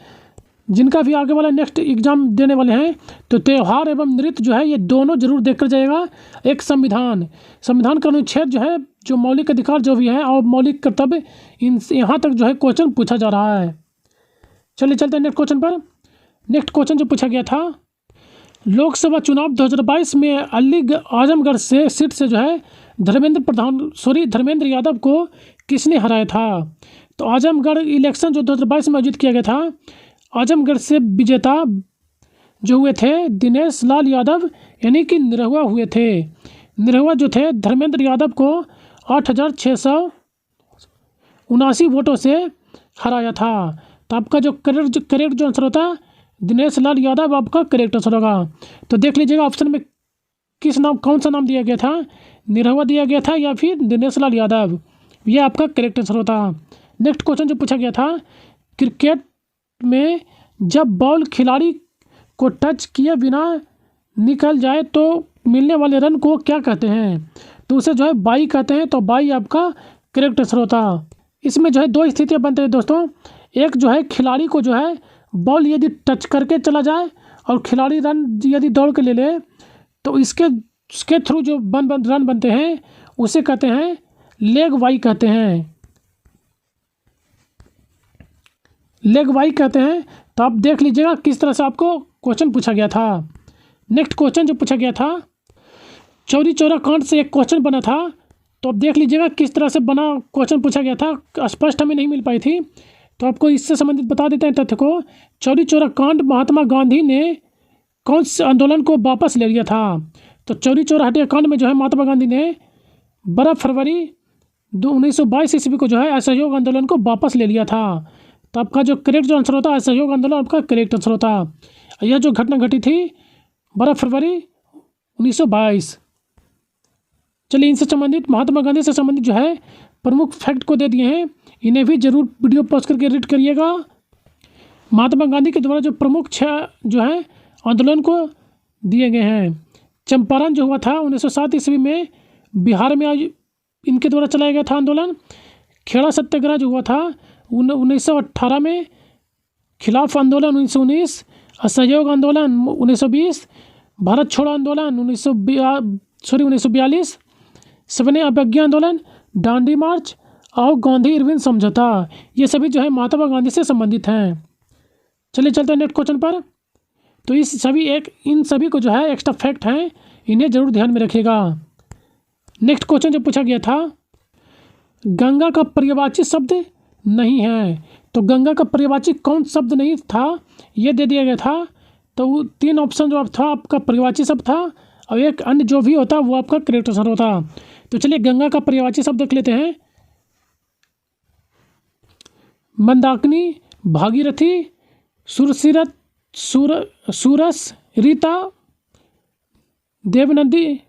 जिनका भी आगे वाला नेक्स्ट एग्जाम देने वाले हैं, तो त्यौहार एवं नृत्य जो है ये दोनों जरूर देख कर जाएगा। एक संविधान का अनुच्छेद जो है, जो मौलिक अधिकार जो भी है और मौलिक कर्तव्य, इन यहाँ तक जो है क्वेश्चन पूछा जा रहा है। चलिए चलते हैं नेक्स्ट क्वेश्चन पर। नेक्स्ट क्वेश्चन जो पूछा गया था, लोकसभा चुनाव 2022 में आजमगढ़ से सीट से जो है धर्मेंद्र यादव को किसने हराया था? तो आजमगढ़ इलेक्शन जो 2022 में आयोजित किया गया था, आजमगढ़ से विजेता जो हुए थे दिनेश लाल यादव, यानी कि निरहुआ हुए थे। निरहुआ जो थे धर्मेंद्र यादव को 8,679 वोटों से हराया था। तो आपका जो करेक्ट जो आंसर होता दिनेश लाल यादव आपका करेक्ट आंसर होगा। तो देख लीजिएगा ऑप्शन में कौन सा नाम दिया गया था, निरहुआ दिया गया था या फिर दिनेश लाल यादव, ये आपका करेक्ट आंसर होता। नेक्स्ट क्वेश्चन जो पूछा गया था, क्रिकेट में जब बॉल खिलाड़ी को टच किए बिना निकल जाए तो मिलने वाले रन को क्या कहते हैं? तो उसे जो है बाई कहते हैं। तो बाई आपका करेक्ट आंसर होता। इसमें जो है 2 स्थितियाँ बनते हैं दोस्तों। एक जो है खिलाड़ी को जो है बॉल यदि टच करके चला जाए और खिलाड़ी रन यदि दौड़ के ले ले, तो इसके उसके थ्रू जो रन बनते हैं उसे कहते हैं लेग वाई कहते हैं, लेग वाई कहते हैं। तो आप देख लीजिएगा किस तरह से आपको क्वेश्चन पूछा गया था। नेक्स्ट क्वेश्चन जो पूछा गया था, चौरी चौरा कांड से एक क्वेश्चन बना था। तो आप देख लीजिएगा किस तरह से बना क्वेश्चन पूछा गया था, स्पष्ट हमें नहीं मिल पाई थी, तो आपको इससे संबंधित बता देते हैं तथ्य को। चौरी चौरा कांड महात्मा गांधी ने कौन से आंदोलन को वापस ले लिया था? तो चौरी चौरा हत्याकांड में जो है महात्मा गांधी ने 12 फरवरी 1922 ईस्वी को जो है असहयोग आंदोलन को वापस ले लिया था। तो आपका जो करेक्ट जो आंसर होता है असहयोग आंदोलन, आपका करेक्ट आंसर होता। यह जो घटना घटी थी 12 फरवरी 1922। चलिए इनसे संबंधित महात्मा गांधी से संबंधित जो है प्रमुख फैक्ट को दे दिए हैं, इन्हें भी जरूर वीडियो पॉज करके रीड करिएगा। महात्मा गांधी के द्वारा जो प्रमुख 6 जो है आंदोलन को दिए गए हैं। चंपारण जो हुआ था 1907 ईस्वी में बिहार में इनके द्वारा चलाया गया था आंदोलन। खेड़ा सत्याग्रह जो हुआ था 1918 में, खिलाफ आंदोलन 1919, असहयोग आंदोलन 1920, भारत छोड़ो आंदोलन 1942, सविनय अवज्ञा आंदोलन, दांडी मार्च और गांधी इरविन समझौता, ये सभी जो है महात्मा गांधी से संबंधित हैं। चलिए चलते हैं नेक्स्ट क्वेश्चन पर। तो इन सभी को जो है एक्स्ट्रा फैक्ट हैं, इन्हें जरूर ध्यान में रखिएगा। नेक्स्ट क्वेश्चन जो पूछा गया था, गंगा का पर्यायवाची शब्द नहीं है। तो गंगा का पर्यायवाची कौन शब्द नहीं था, ये दे दिया गया था। तो वो 3 ऑप्शन जो था आपका पर्यायवाची शब्द था, और एक अन्य जो भी होता वो आपका करेक्ट आंसर होता। तो चलिए गंगा का पर्यायवाची शब्द देख लेते हैं। मंदाकिनी, भागीरथी, सुरसिरत, सूरस, रीता, देवनंदी,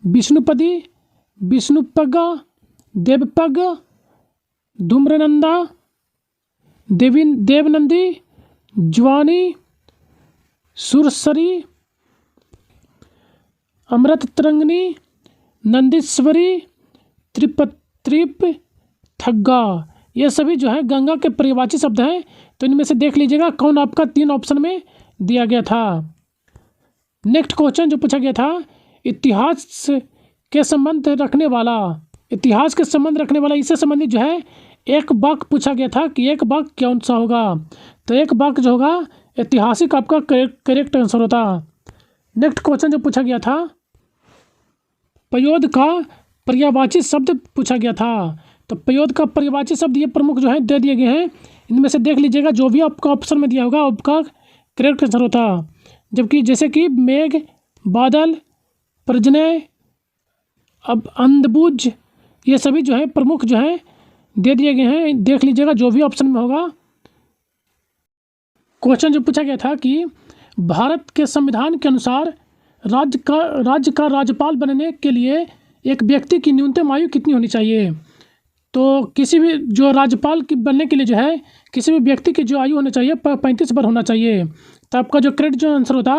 विष्णुपदी, विष्णुपगा, देवपग, धूम्रनंदा, देवनंदी, ज्वानी, सुरसरी, अमृत तरंगनी, नंदीश्वरी, त्रिप थग्गा, ये सभी जो है गंगा के पर्यायवाची शब्द हैं। तो इनमें से देख लीजिएगा कौन आपका 3 ऑप्शन में दिया गया था। नेक्स्ट क्वेश्चन जो पूछा गया था, इतिहास के संबंध रखने वाला इससे संबंधित जो है एक वाक्य पूछा गया था कि एक वाक्य कौन सा होगा। तो एक वाक्य जो होगा ऐतिहासिक आपका करेक्ट आंसर होता। नेक्स्ट क्वेश्चन जो पूछा गया था, पयोद का पर्यायवाची शब्द पूछा गया था। तो पयोद का पर्यायवाची शब्द ये प्रमुख जो है दे दिए गए हैं, इनमें से देख लीजिएगा जो भी आपका ऑप्शन में दिया होगा आपका करेक्ट आंसर होता। जबकि जैसे कि मेघ, बादल, पर्जन्य, अब अंधबुझ, ये सभी जो है प्रमुख जो है दे दिए गए हैं, देख लीजिएगा जो भी ऑप्शन में होगा। क्वेश्चन जो पूछा गया था कि भारत के संविधान के अनुसार राज्य का राज्यपाल बनने के लिए एक व्यक्ति की न्यूनतम आयु कितनी होनी चाहिए। तो किसी भी जो राज्यपाल की बनने के लिए जो है किसी भी व्यक्ति की जो आयु होनी चाहिए 35 वर्ष होना चाहिए। तो आपका जो करेक्ट जो आंसर होता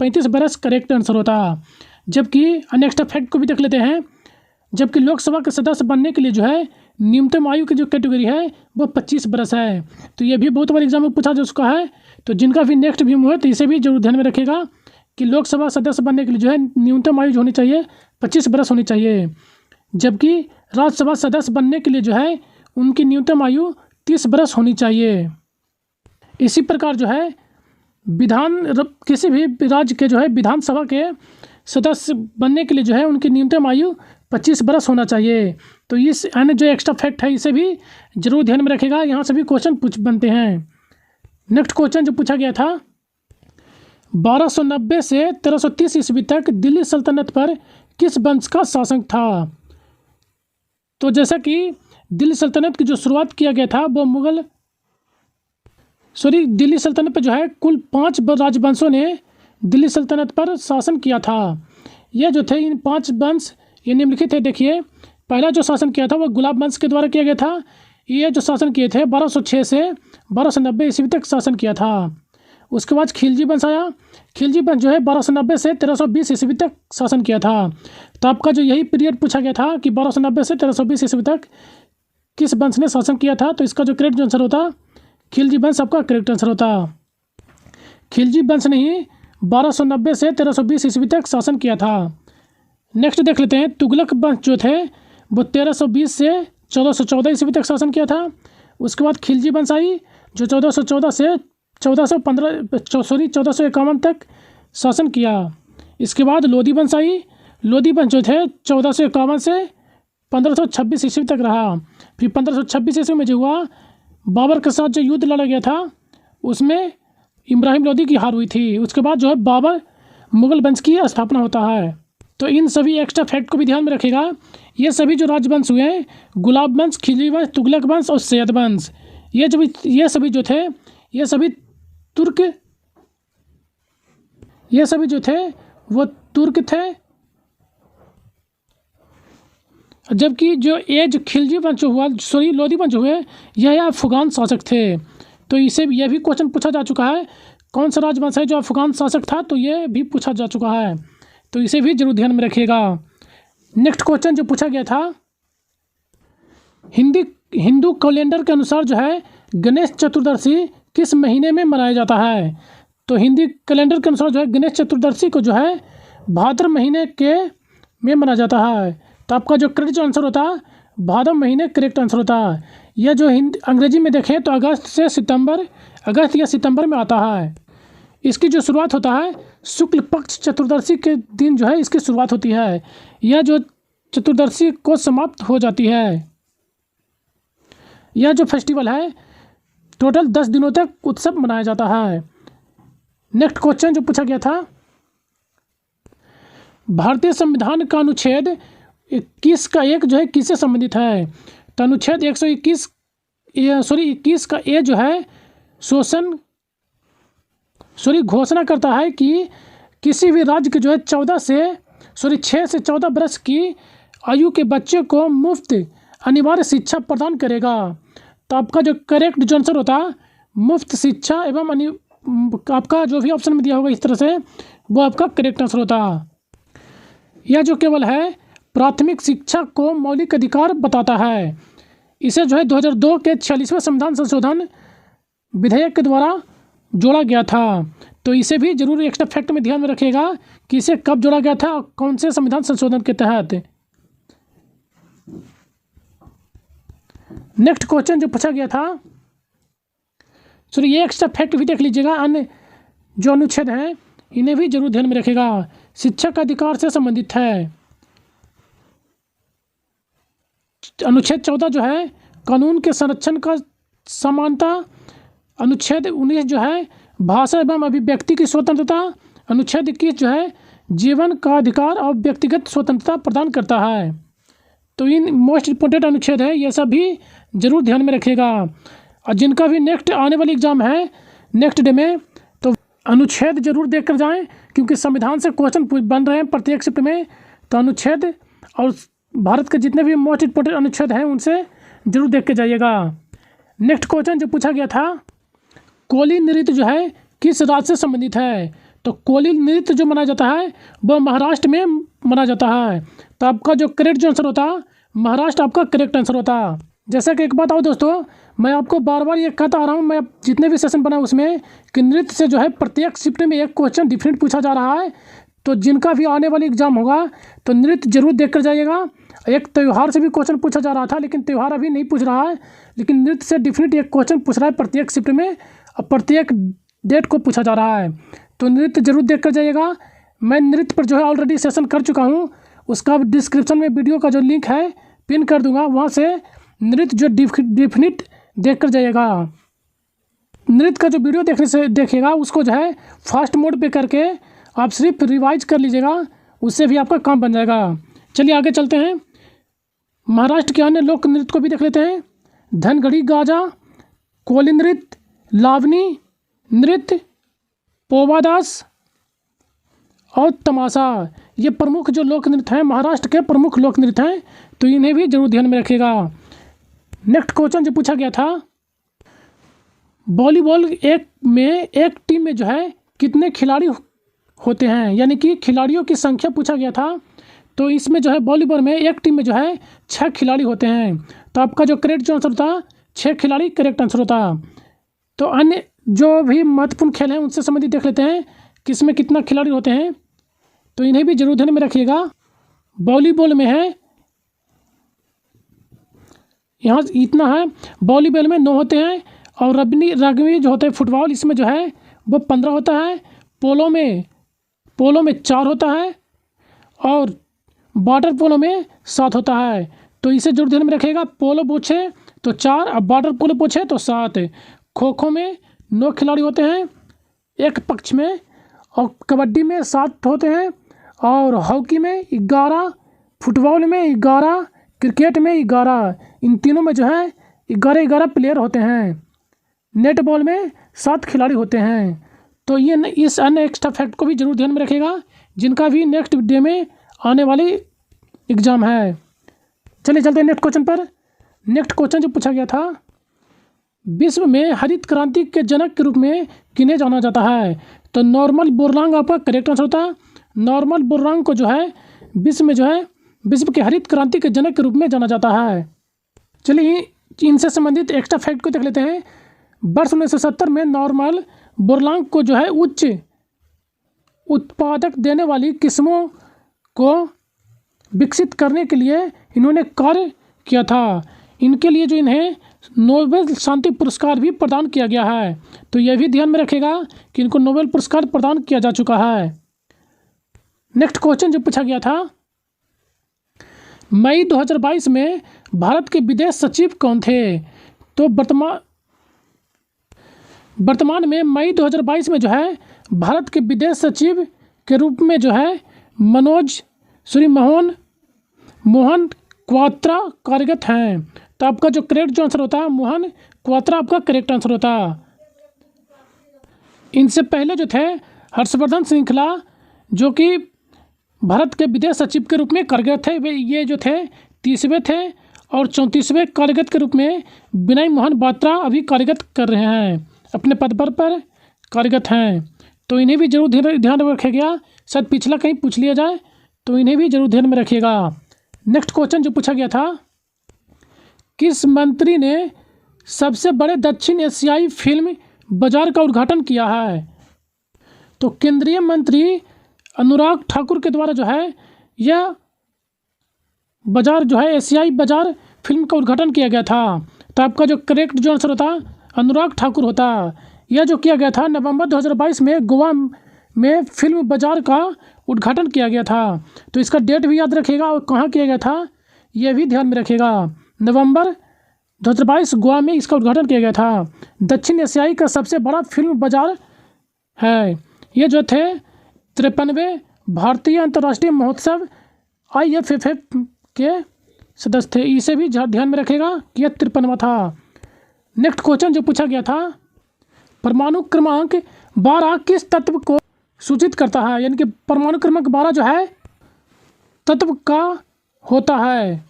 35 वर्ष करेक्ट आंसर होता। जबकि नेक्स्ट फैक्ट को भी देख लेते हैं, जबकि लोकसभा के सदस्य बनने के लिए जो है न्यूनतम आयु की जो कैटेगरी है वो 25 वर्ष है। तो ये भी बहुत बार एग्जाम में पूछा जा चुका है। तो जिनका भी नेक्स्ट भी हुआ तो इसे भी जरूर ध्यान में रखिएगा कि लोकसभा सदस्य बनने के लिए जो है न्यूनतम आयु जो होनी चाहिए 25 वर्ष होनी चाहिए। जबकि राज्यसभा सदस्य बनने के लिए जो है उनकी न्यूनतम आयु 30 वर्ष होनी चाहिए। इसी प्रकार जो है किसी भी राज्य के जो है विधानसभा के सदस्य बनने के लिए जो है उनकी न्यूनतम आयु 25 वर्ष होना चाहिए। तो इस अन्य जो एक्स्ट्रा फैक्ट है इसे भी जरूर ध्यान में रखेगा, यहाँ से भी क्वेश्चन बनते हैं। नेक्स्ट क्वेश्चन जो पूछा गया था, 1290 से 1330 ईस्वी तक दिल्ली सल्तनत पर किस वंश का शासन था। तो जैसा कि दिल्ली सल्तनत की जो शुरुआत किया गया था वो दिल्ली सल्तनत पर जो है कुल 5 राजवंशों ने दिल्ली सल्तनत पर शासन किया था। ये जो थे इन 5 वंश ये निम्नलिखित है। देखिए, पहला जो शासन किया था वो गुलाब वंश के द्वारा किया गया था। ये जो शासन किए थे 1206 से 1290 ईस्वी तक शासन किया था। उसके बाद खिलजी वंश आया। खिलजी वंश जो है 1290 से 1320 ईस्वी तक शासन किया था। तो आपका जो यही पीरियड पूछा गया था कि 1290 से 1320 ईस्वी तक किस वंश ने शासन किया था। तो इसका जो करेक्ट आंसर होता खिलजी वंश आपका करेक्ट आंसर होता। खिलजी वंश ने ही 1290 से 1320 ईस्वी तक शासन किया था। नेक्स्ट देख लेते हैं, तुगलक वंश जो थे वो 1320 से 1414 ईस्वी तक शासन किया था। उसके बाद खिलजी वंश आई जो 1414 से 1451 तक शासन किया। इसके बाद लोधी वंश आई। लोधी वंश जो थे 1451 से 1526 ईस्वी तक रहा। फिर 1526 ईस्वी में जो हुआ, बाबर के साथ जो युद्ध लड़ा गया था उसमें इब्राहिम लोदी की हार हुई थी। उसके बाद जो है बाबर मुगल वंश की स्थापना होता है। तो इन सभी एक्स्ट्रा फैक्ट को भी ध्यान में रखेगा। ये सभी जो राजवंश हुए हैं, गुलाब वंश, खिलजी वंश, तुगलक वंश और सैयद वंश, ये सभी जो थे ये सभी जो थे वो तुर्क थे। जबकि जो खिलजी वंश हुआ, लोधी वंश हुए, यह अफगान शासक थे। तो इसे यह भी क्वेश्चन पूछा जा चुका है, कौन सा राजवंश है जो अफगान शासक था, तो ये भी पूछा जा चुका है। तो इसे भी जरूर ध्यान में रखिएगा। नेक्स्ट क्वेश्चन जो पूछा गया था, हिंदू कैलेंडर के अनुसार जो है गणेश चतुर्दशी किस महीने में मनाया जाता है? तो हिंदी कैलेंडर के अनुसार जो है गणेश चतुर्दशी को जो है भाद्र महीने में मनाया जाता है। तो आपका जो करेक्ट आंसर होता है भाद्र महीने करेक्ट आंसर होता है। यह जो अंग्रेजी में देखें तो अगस्त या सितंबर में आता है। इसकी जो शुरुआत होता है शुक्ल पक्ष चतुर्दशी के दिन जो है इसकी शुरुआत होती है। यह जो चतुर्दशी को समाप्त हो जाती है। यह जो फेस्टिवल है टोटल 10 दिनों तक उत्सव मनाया जाता है। नेक्स्ट क्वेश्चन जो पूछा गया था, भारतीय संविधान का अनुच्छेद 21 का एक जो है किससे संबंधित है? तो अनुच्छेद 21 का ए जो है घोषणा करता है कि किसी भी राज्य के जो है 6 से 14 वर्ष की आयु के बच्चे को मुफ्त अनिवार्य शिक्षा प्रदान करेगा। तो आपका जो करेक्ट जो आंसर होता है मुफ्त शिक्षा एवं आपका जो भी ऑप्शन में दिया होगा इस तरह से वो आपका करेक्ट आंसर होता है। यह जो केवल है प्राथमिक शिक्षा को मौलिक अधिकार बताता है। इसे जो है 2002 के 46वें संविधान संशोधन विधेयक के द्वारा जोड़ा गया था। तो इसे भी जरूर एक्स्ट्रा फैक्ट में ध्यान में रखिएगा कि इसे कब जोड़ा गया था और कौन से संविधान संशोधन के तहत। नेक्स्ट क्वेश्चन जो पूछा गया था, ये एक्स्ट्रा फैक्ट भी देख लीजिएगा। अन्य जो अनुच्छेद हैं इन्हें भी जरूर ध्यान में रखिएगा। शिक्षा का अधिकार से संबंधित है। अनुच्छेद 14 जो है कानून के संरक्षण का समानता। अनुच्छेद 19 जो है भाषा एवं अभिव्यक्ति की स्वतंत्रता। अनुच्छेद 21 जो है जीवन का अधिकार और व्यक्तिगत स्वतंत्रता प्रदान करता है। तो इन मोस्ट इम्पोर्टेंट अनुच्छेद है, ये सब भी जरूर ध्यान में रखिएगा। और जिनका भी नेक्स्ट आने वाली एग्जाम है नेक्स्ट डे में, तो अनुच्छेद जरूर देख कर जाएँ, क्योंकि संविधान से क्वेश्चन बन रहे हैं प्रत्येक शिफ्ट में। तो अनुच्छेद और भारत के जितने भी मोस्ट इम्पोर्टेंट अनुच्छेद हैं उनसे जरूर देख के जाइएगा। नेक्स्ट क्वेश्चन जो पूछा गया था, कोली नृत्य जो है किस राज्य से संबंधित है? तो कोली नृत्य जो मनाया जाता है वह महाराष्ट्र में मनाया जाता है। तो आपका जो करेक्ट जो आंसर होता महाराष्ट्र आपका करेक्ट आंसर होता। जैसा कि एक बात आओ दोस्तों, मैं आपको बार बार ये कहता आ रहा हूँ, मैं जितने भी सेशन बनाए उसमें कि नृत्य से जो है प्रत्येक शिफ्ट में एक क्वेश्चन डिफरेंट पूछा जा रहा है। तो जिनका भी आने वाली एग्जाम होगा तो नृत्य जरूर देख कर जाइएगा। एक त्यौहार से भी क्वेश्चन पूछा जा रहा था, लेकिन त्यौहार अभी नहीं पूछ रहा है, लेकिन नृत्य से डिफरेंट एक क्वेश्चन पूछ रहा है प्रत्येक शिफ्ट में और प्रत्येक डेट को पूछा जा रहा है। तो नृत्य जरूर देख कर जाइएगा। मैं नृत्य पर जो है ऑलरेडी सेशन कर चुका हूँ, उसका डिस्क्रिप्शन में वीडियो का जो लिंक है पिन कर दूंगा, वहाँ से नृत्य जो डिफिनिट देख कर जाइएगा। नृत्य का जो वीडियो देखिएगा उसको जो है फास्ट मोड पे करके आप सिर्फ रिवाइज कर लीजिएगा, उससे भी आपका काम बन जाएगा। चलिए आगे चलते हैं, महाराष्ट्र के अन्य लोक नृत्य को भी देख लेते हैं। धनगढ़ी गाजा, कोली नृत्य, लावनी नृत्य, पोवादास और तमाशा, ये प्रमुख जो लोक नृत्य हैं, महाराष्ट्र के प्रमुख लोक नृत्य हैं। तो इन्हें भी जरूर ध्यान में रखिएगा। नेक्स्ट क्वेश्चन जो पूछा गया था, वॉलीबॉल एक टीम में जो है कितने खिलाड़ी होते हैं, यानी कि खिलाड़ियों की संख्या पूछा गया था। तो इसमें जो है वॉलीबॉल में एक टीम में जो है 6 खिलाड़ी होते हैं। तो आपका जो करेक्ट जो आंसर होता 6 खिलाड़ी करेक्ट आंसर होता। तो अन्य जो भी महत्वपूर्ण खेल हैं उनसे संबंधित देख लेते हैं। किस में कितना खिलाड़ी होते हैं, तो इन्हें भी जरूर ध्यान में रखिएगा। वॉलीबॉल में है, यहाँ इतना है, वॉलीबॉल में 9 होते हैं, और रग्बी जो होता है फुटबॉल, इसमें जो है वो 15 होता है। पोलो में 4 होता है, और वाटर पोलो में 7 होता है। तो इसे जरूर ध्यान में रखिएगा। पोलो पूछे तो 4, अब वाटर पोलो पूछे तो 7। खो खो में 9 खिलाड़ी होते हैं एक पक्ष में, और कबड्डी में 7 होते हैं, और हॉकी में 11, फुटबॉल में 11, क्रिकेट में 11। इन तीनों में जो है 11 प्लेयर होते हैं। नेटबॉल में 7 खिलाड़ी होते हैं। तो ये इस अन्य एक्स्ट्रा फैक्ट को भी जरूर ध्यान में रखिएगा, जिनका भी नेक्स्ट डे में आने वाली एग्ज़ाम है। चलिए चलते हैं नेक्स्ट क्वेश्चन पर। नेक्स्ट क्वेश्चन जो पूछा गया था, विश्व में हरित क्रांति के जनक के रूप में किन्हें जाना जाता है? तो नॉर्मन बोरलॉग आपका करेक्ट आंसर होता है। नॉर्मन बोरलॉग को जो है विश्व में जो है विश्व के हरित क्रांति के जनक के रूप में जाना जाता है। चलिए इनसे संबंधित एक्स्ट्रा फैक्ट को देख लेते हैं। वर्ष 1970 में नॉर्मन बोरलॉग को जो है उच्च उत्पादक देने वाली किस्मों को विकसित करने के लिए इन्होंने कार्य किया था। इनके लिए जो इन्हें नोबेल शांति पुरस्कार भी प्रदान किया गया है। तो यह भी ध्यान में रखेगा कि इनको नोबेल पुरस्कार प्रदान किया जा चुका है। नेक्स्ट क्वेश्चन जो पूछा गया था, मई 2022 में भारत के विदेश सचिव कौन थे? तो वर्तमान में मई 2022 में जो है भारत के विदेश सचिव के रूप में जो है मोहन क्वात्रा कार्यरत हैं। तो आपका जो करेक्ट जो आंसर होता है मोहन क्वात्रा आपका करेक्ट आंसर होता। इनसे पहले जो थे हर्षवर्धन श्रृंखला, जो कि भारत के विदेश सचिव के रूप में कार्यरत थे, वे ये जो थे 30वें थे, और 34वें कार्यरत के रूप में विनय मोहन क्वात्रा अभी कार्यरत कर रहे हैं, अपने पद पर कार्यरत हैं। तो इन्हें भी जरूर ध्यान में रखिएगा। शायद पिछला कहीं पूछ लिया जाए, तो इन्हें भी जरूर ध्यान में रखिएगा। नेक्स्ट क्वेश्चन जो पूछा गया था, किस मंत्री ने सबसे बड़े दक्षिण एशियाई फिल्म बाजार का उद्घाटन किया है? तो केंद्रीय मंत्री अनुराग ठाकुर के द्वारा जो है यह बाजार जो है एशियाई बाजार फिल्म का उद्घाटन किया गया था। तो आपका जो करेक्ट जो आंसर होता अनुराग ठाकुर होता। यह जो किया गया था नवंबर 2022 में गोवा में फिल्म बाजार का उद्घाटन किया गया था। तो इसका डेट भी याद रखिएगा और कहाँ किया गया था यह भी ध्यान में रखिएगा। नवंबर 2022 गोवा में इसका उद्घाटन किया गया था। दक्षिण एशियाई का सबसे बड़ा फिल्म बाजार है। ये जो थे 53वें भारतीय अंतर्राष्ट्रीय महोत्सव IFFF के सदस्य थे। इसे भी ध्यान में रखिएगा कि यह 53वां था। नेक्स्ट क्वेश्चन जो पूछा गया था, परमाणु क्रमांक 12 किस तत्व को सूचित करता है? यानी कि परमाणु क्रमांक 12 जो है तत्व का होता है।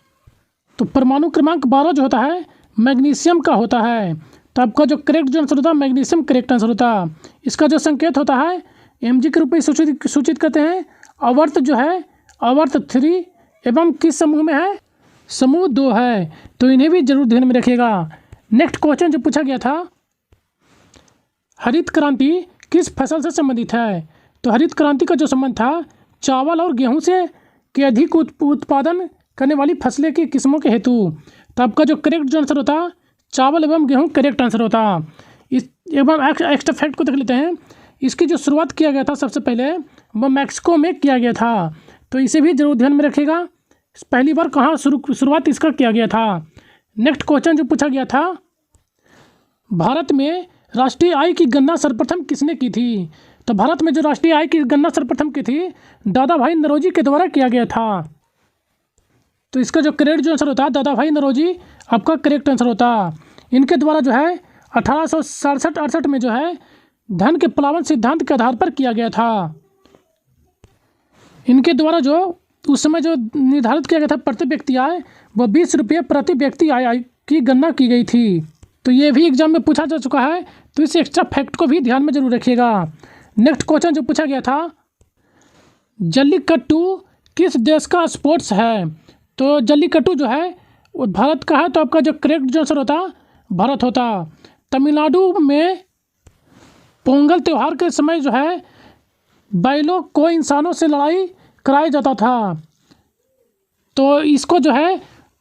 तो परमाणु क्रमांक 12 जो होता है मैग्नीशियम का होता है। तो आपका जो करेक्ट जो आंसर होता है मैग्नीशियम करेक्ट आंसर होता। इसका जो संकेत होता है Mg के रूप में सूचित करते हैं। आवर्त जो है आवर्त 3 एवं किस समूह में है? समूह 2 है। तो इन्हें भी जरूर ध्यान में रखिएगा। नेक्स्ट क्वेश्चन जो पूछा गया था, हरित क्रांति किस फसल से संबंधित है? तो हरित क्रांति का जो संबंध था चावल और गेहूं से के अधिक उत्पादन करने वाली फसलें की किस्मों के हेतु। तो आपका जो करेक्ट जो आंसर होता चावल एवं गेहूं करेक्ट आंसर होता। इस एवं एक्स्ट्रा फैक्ट को देख लेते हैं। इसकी जो शुरुआत किया गया था सबसे पहले वह मैक्सिको में किया गया था। तो इसे भी जरूर ध्यान में रखिएगा, पहली बार कहाँ शुरुआत इसका किया गया था। नेक्स्ट क्वेश्चन जो पूछा गया था, भारत में राष्ट्रीय आय की गणना सर्वप्रथम किसने की थी? तो भारत में जो राष्ट्रीय आय की गणना सर्वप्रथम की थी दादा भाई नौरोजी के द्वारा किया गया था। तो इसका जो करेक्ट जो आंसर होता है दादा भाई नौरोजी आपका करेक्ट आंसर होता। इनके द्वारा जो है 1867-68 में जो है धन के प्लावन सिद्धांत के आधार पर किया गया था। इनके द्वारा जो उस समय जो निर्धारित किया गया था प्रति व्यक्ति आय वो 20 रुपये प्रति व्यक्ति आय की गणना की गई थी। तो ये भी एग्जाम में पूछा जा चुका है। तो इस एक्स्ट्रा फैक्ट को भी ध्यान में जरूर रखिएगा। नेक्स्ट क्वेश्चन जो पूछा गया था, जल्लीकट्टू किस देश का स्पोर्ट्स है? तो जल्लीकट्टू जो है वो भारत का है। तो आपका जो करेक्ट जो आंसर होता भारत होता। तमिलनाडु में पोंगल त्यौहार के समय जो है बैलों को इंसानों से लड़ाई कराया जाता था। तो इसको जो है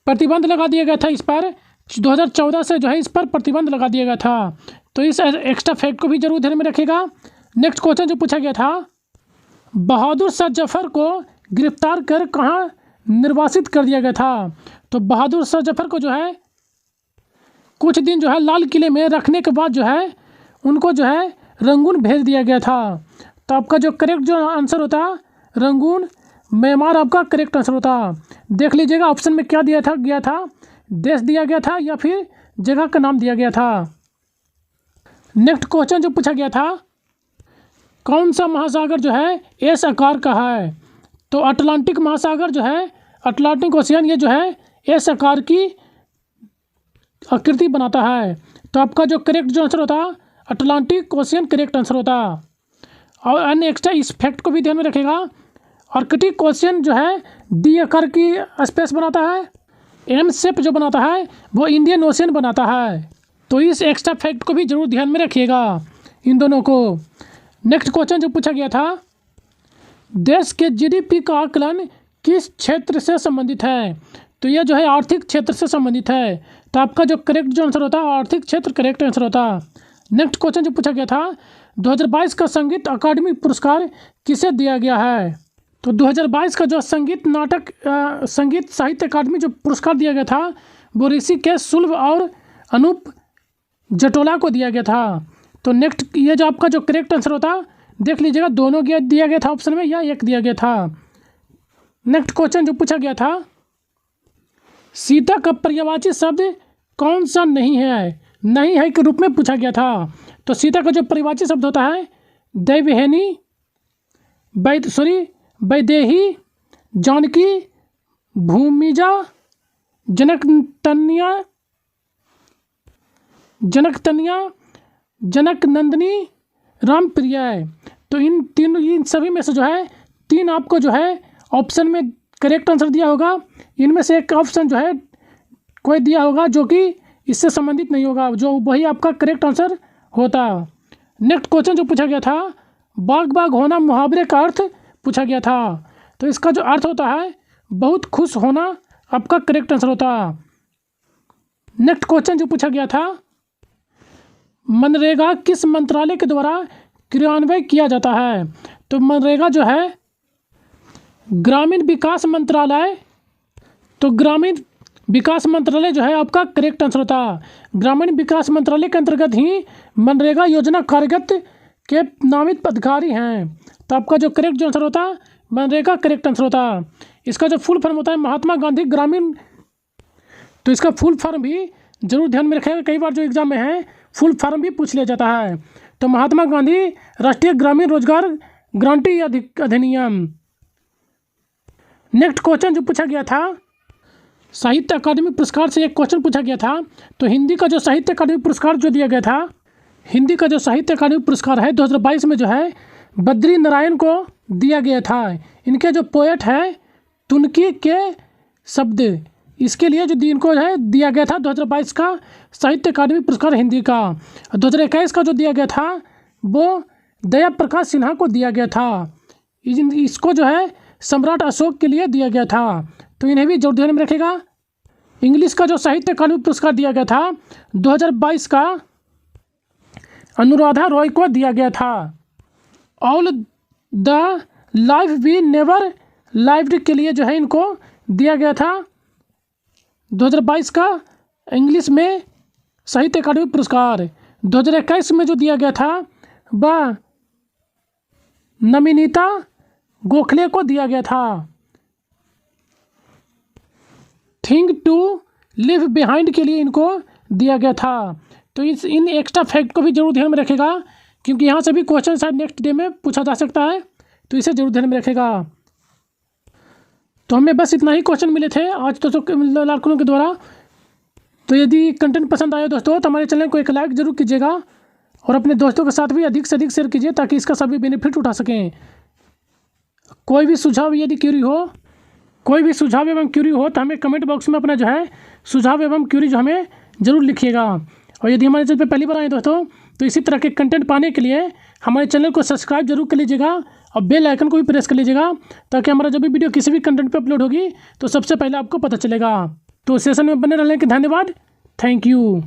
प्रतिबंध लगा दिया गया था, इस पर 2014 से जो है इस पर प्रतिबंध लगा दिया गया था। तो इस एक्स्ट्रा फैक्ट को भी जरूर ध्यान में रखिएगा। नेक्स्ट क्वेश्चन जो पूछा गया था, बहादुर शाह जफर को गिरफ्तार कर कहाँ निर्वासित कर दिया गया था। तो बहादुर शाह जफर को जो है कुछ दिन जो है लाल किले में रखने के बाद जो है उनको जो है रंगून भेज दिया गया था। तो आपका जो करेक्ट जो आंसर होता रंगून म्यांमार आपका करेक्ट आंसर होता। देख लीजिएगा ऑप्शन में क्या दिया था देश दिया गया था या फिर जगह का नाम दिया गया था। नेक्स्ट क्वेश्चन जो पूछा गया था, कौन सा महासागर जो है एस आकार का है। तो अटलांटिक महासागर जो है अटलांटिक ओशियन ये जो है एस आकार की आकृति बनाता है। तो आपका जो करेक्ट जो आंसर होता अटलांटिक ओशियन करेक्ट आंसर होता। और अन्य एक्स्ट्रा इस फैक्ट को भी ध्यान में रखेगा, आर्कटिक ओशियन जो है डी आकार की स्पेस बनाता है, एम शेप जो बनाता है वो इंडियन ओशियन बनाता है। तो इस एक्स्ट्रा फैक्ट को भी जरूर ध्यान में रखिएगा इन दोनों को। नेक्स्ट क्वेश्चन जो पूछा गया था, देश के जीडीपी का आकलन किस क्षेत्र से संबंधित है। तो यह जो है आर्थिक क्षेत्र से संबंधित है। तो आपका जो करेक्ट जो आंसर होता है आर्थिक क्षेत्र करेक्ट आंसर होता। नेक्स्ट क्वेश्चन जो पूछा गया था, 2022 का संगीत अकादमी पुरस्कार किसे दिया गया है। तो 2022 का जो संगीत साहित्य अकादमी जो पुरस्कार दिया गया था वो ऋषिकेश शुल्ब और अनूप जटोला को दिया गया था। तो नेक्स्ट ये जो आपका जो करेक्ट आंसर होता देख लीजिएगा, दोनों दिया गया था ऑप्शन में या एक दिया गया था। नेक्स्ट क्वेश्चन जो पूछा गया था, सीता का पर्यायवाची शब्द कौन सा नहीं है के रूप में पूछा गया था। तो सीता का जो पर्यायवाची शब्द होता है दैवहेनी, वैदेही, जानकी, भूमिजा, जनकतनिया, जनकनंदिनी, रामप्रिया। तो इन सभी में से जो है तीन आपको जो है ऑप्शन में करेक्ट आंसर दिया होगा। इनमें से एक ऑप्शन जो है कोई दिया होगा जो कि इससे संबंधित नहीं होगा, जो वही आपका करेक्ट आंसर होता। नेक्स्ट क्वेश्चन जो पूछा गया था, बाग बाग होना मुहावरे का अर्थ पूछा गया था। तो इसका जो अर्थ होता है बहुत खुश होना आपका करेक्ट आंसर होता। नेक्स्ट क्वेश्चन जो पूछा गया था, मनरेगा किस मंत्रालय के द्वारा क्रियान्वयन किया जाता है। तो मनरेगा जो है ग्रामीण विकास मंत्रालय, तो ग्रामीण विकास मंत्रालय जो है आपका करेक्ट आंसर होता। ग्रामीण विकास मंत्रालय के अंतर्गत ही मनरेगा योजना कार्यगत के नामित अधिकारी हैं। तो आपका जो करेक्ट जो आंसर होता मनरेगा करेक्ट आंसर होता। इसका जो फुल फॉर्म होता है महात्मा गांधी ग्रामीण, तो इसका फुल फॉर्म भी जरूर ध्यान में रखिएगा, कई बार जो एग्जाम में है फुल फॉर्म भी पूछ लिया जाता है। तो महात्मा गांधी राष्ट्रीय ग्रामीण रोजगार गारंटी अधिनियम। नेक्स्ट क्वेश्चन जो पूछा गया था, साहित्य अकादमी पुरस्कार से एक क्वेश्चन पूछा गया था। तो हिंदी का जो साहित्य अकादमी पुरस्कार जो दिया गया था, हिंदी का जो साहित्य अकादमी पुरस्कार है 2022 में जो है बद्री नारायण को दिया गया था। इनके जो पोएट है तुनकी के शब्द, इसके लिए जो इनको है दिया गया था 2022 का साहित्य अकादमी पुरस्कार हिंदी का। 2021 का जो दिया गया था वो दया प्रकाश सिन्हा को दिया गया था। इसको जो है सम्राट अशोक के लिए दिया गया था। तो इन्हें भी जरूर ध्यान में रखेगा। इंग्लिश का जो साहित्य अकादमी पुरस्कार दिया गया था 2022 का अनुराधा रॉय को दिया गया था। All the life we never lived के लिए जो है इनको दिया गया था 2022 का इंग्लिश में साहित्य अकादमी पुरस्कार। 2021 में जो दिया गया था वह नमिनीता गोखले को दिया गया था। थिंग टू लिव बिहाइंड के लिए इनको दिया गया था। तो इन एक्स्ट्रा फैक्ट को भी जरूर ध्यान में रखेगा, क्योंकि यहाँ से भी क्वेश्चन शायद नेक्स्ट डे में पूछा जा सकता है, तो इसे जरूर ध्यान में रखेगा। तो हमें बस इतना ही क्वेश्चन मिले थे आज दोस्तों लार्कुनों के द्वारा। तो यदि कंटेंट पसंद आया दोस्तों तो हमारे चैनल को एक लाइक जरूर कीजिएगा और अपने दोस्तों के साथ भी अधिक से अधिक शेयर कीजिए, ताकि इसका सभी बेनिफिट उठा सकें। कोई भी सुझाव एवं क्यूरी हो तो हमें कमेंट बॉक्स में अपना जो है सुझाव एवं क्यूरी जो हमें ज़रूर लिखिएगा। और यदि हमारे चैनल पर पहली बार आए दोस्तों तो इसी तरह के कंटेंट पाने के लिए हमारे चैनल को सब्सक्राइब जरूर कर लीजिएगा और बेल आइकन को भी प्रेस कर लीजिएगा, ताकि हमारा जब भी वीडियो किसी भी कंटेंट पे अपलोड होगी तो सबसे पहले आपको पता चलेगा। तो सेशन में बने रहने के धन्यवाद। Thank you.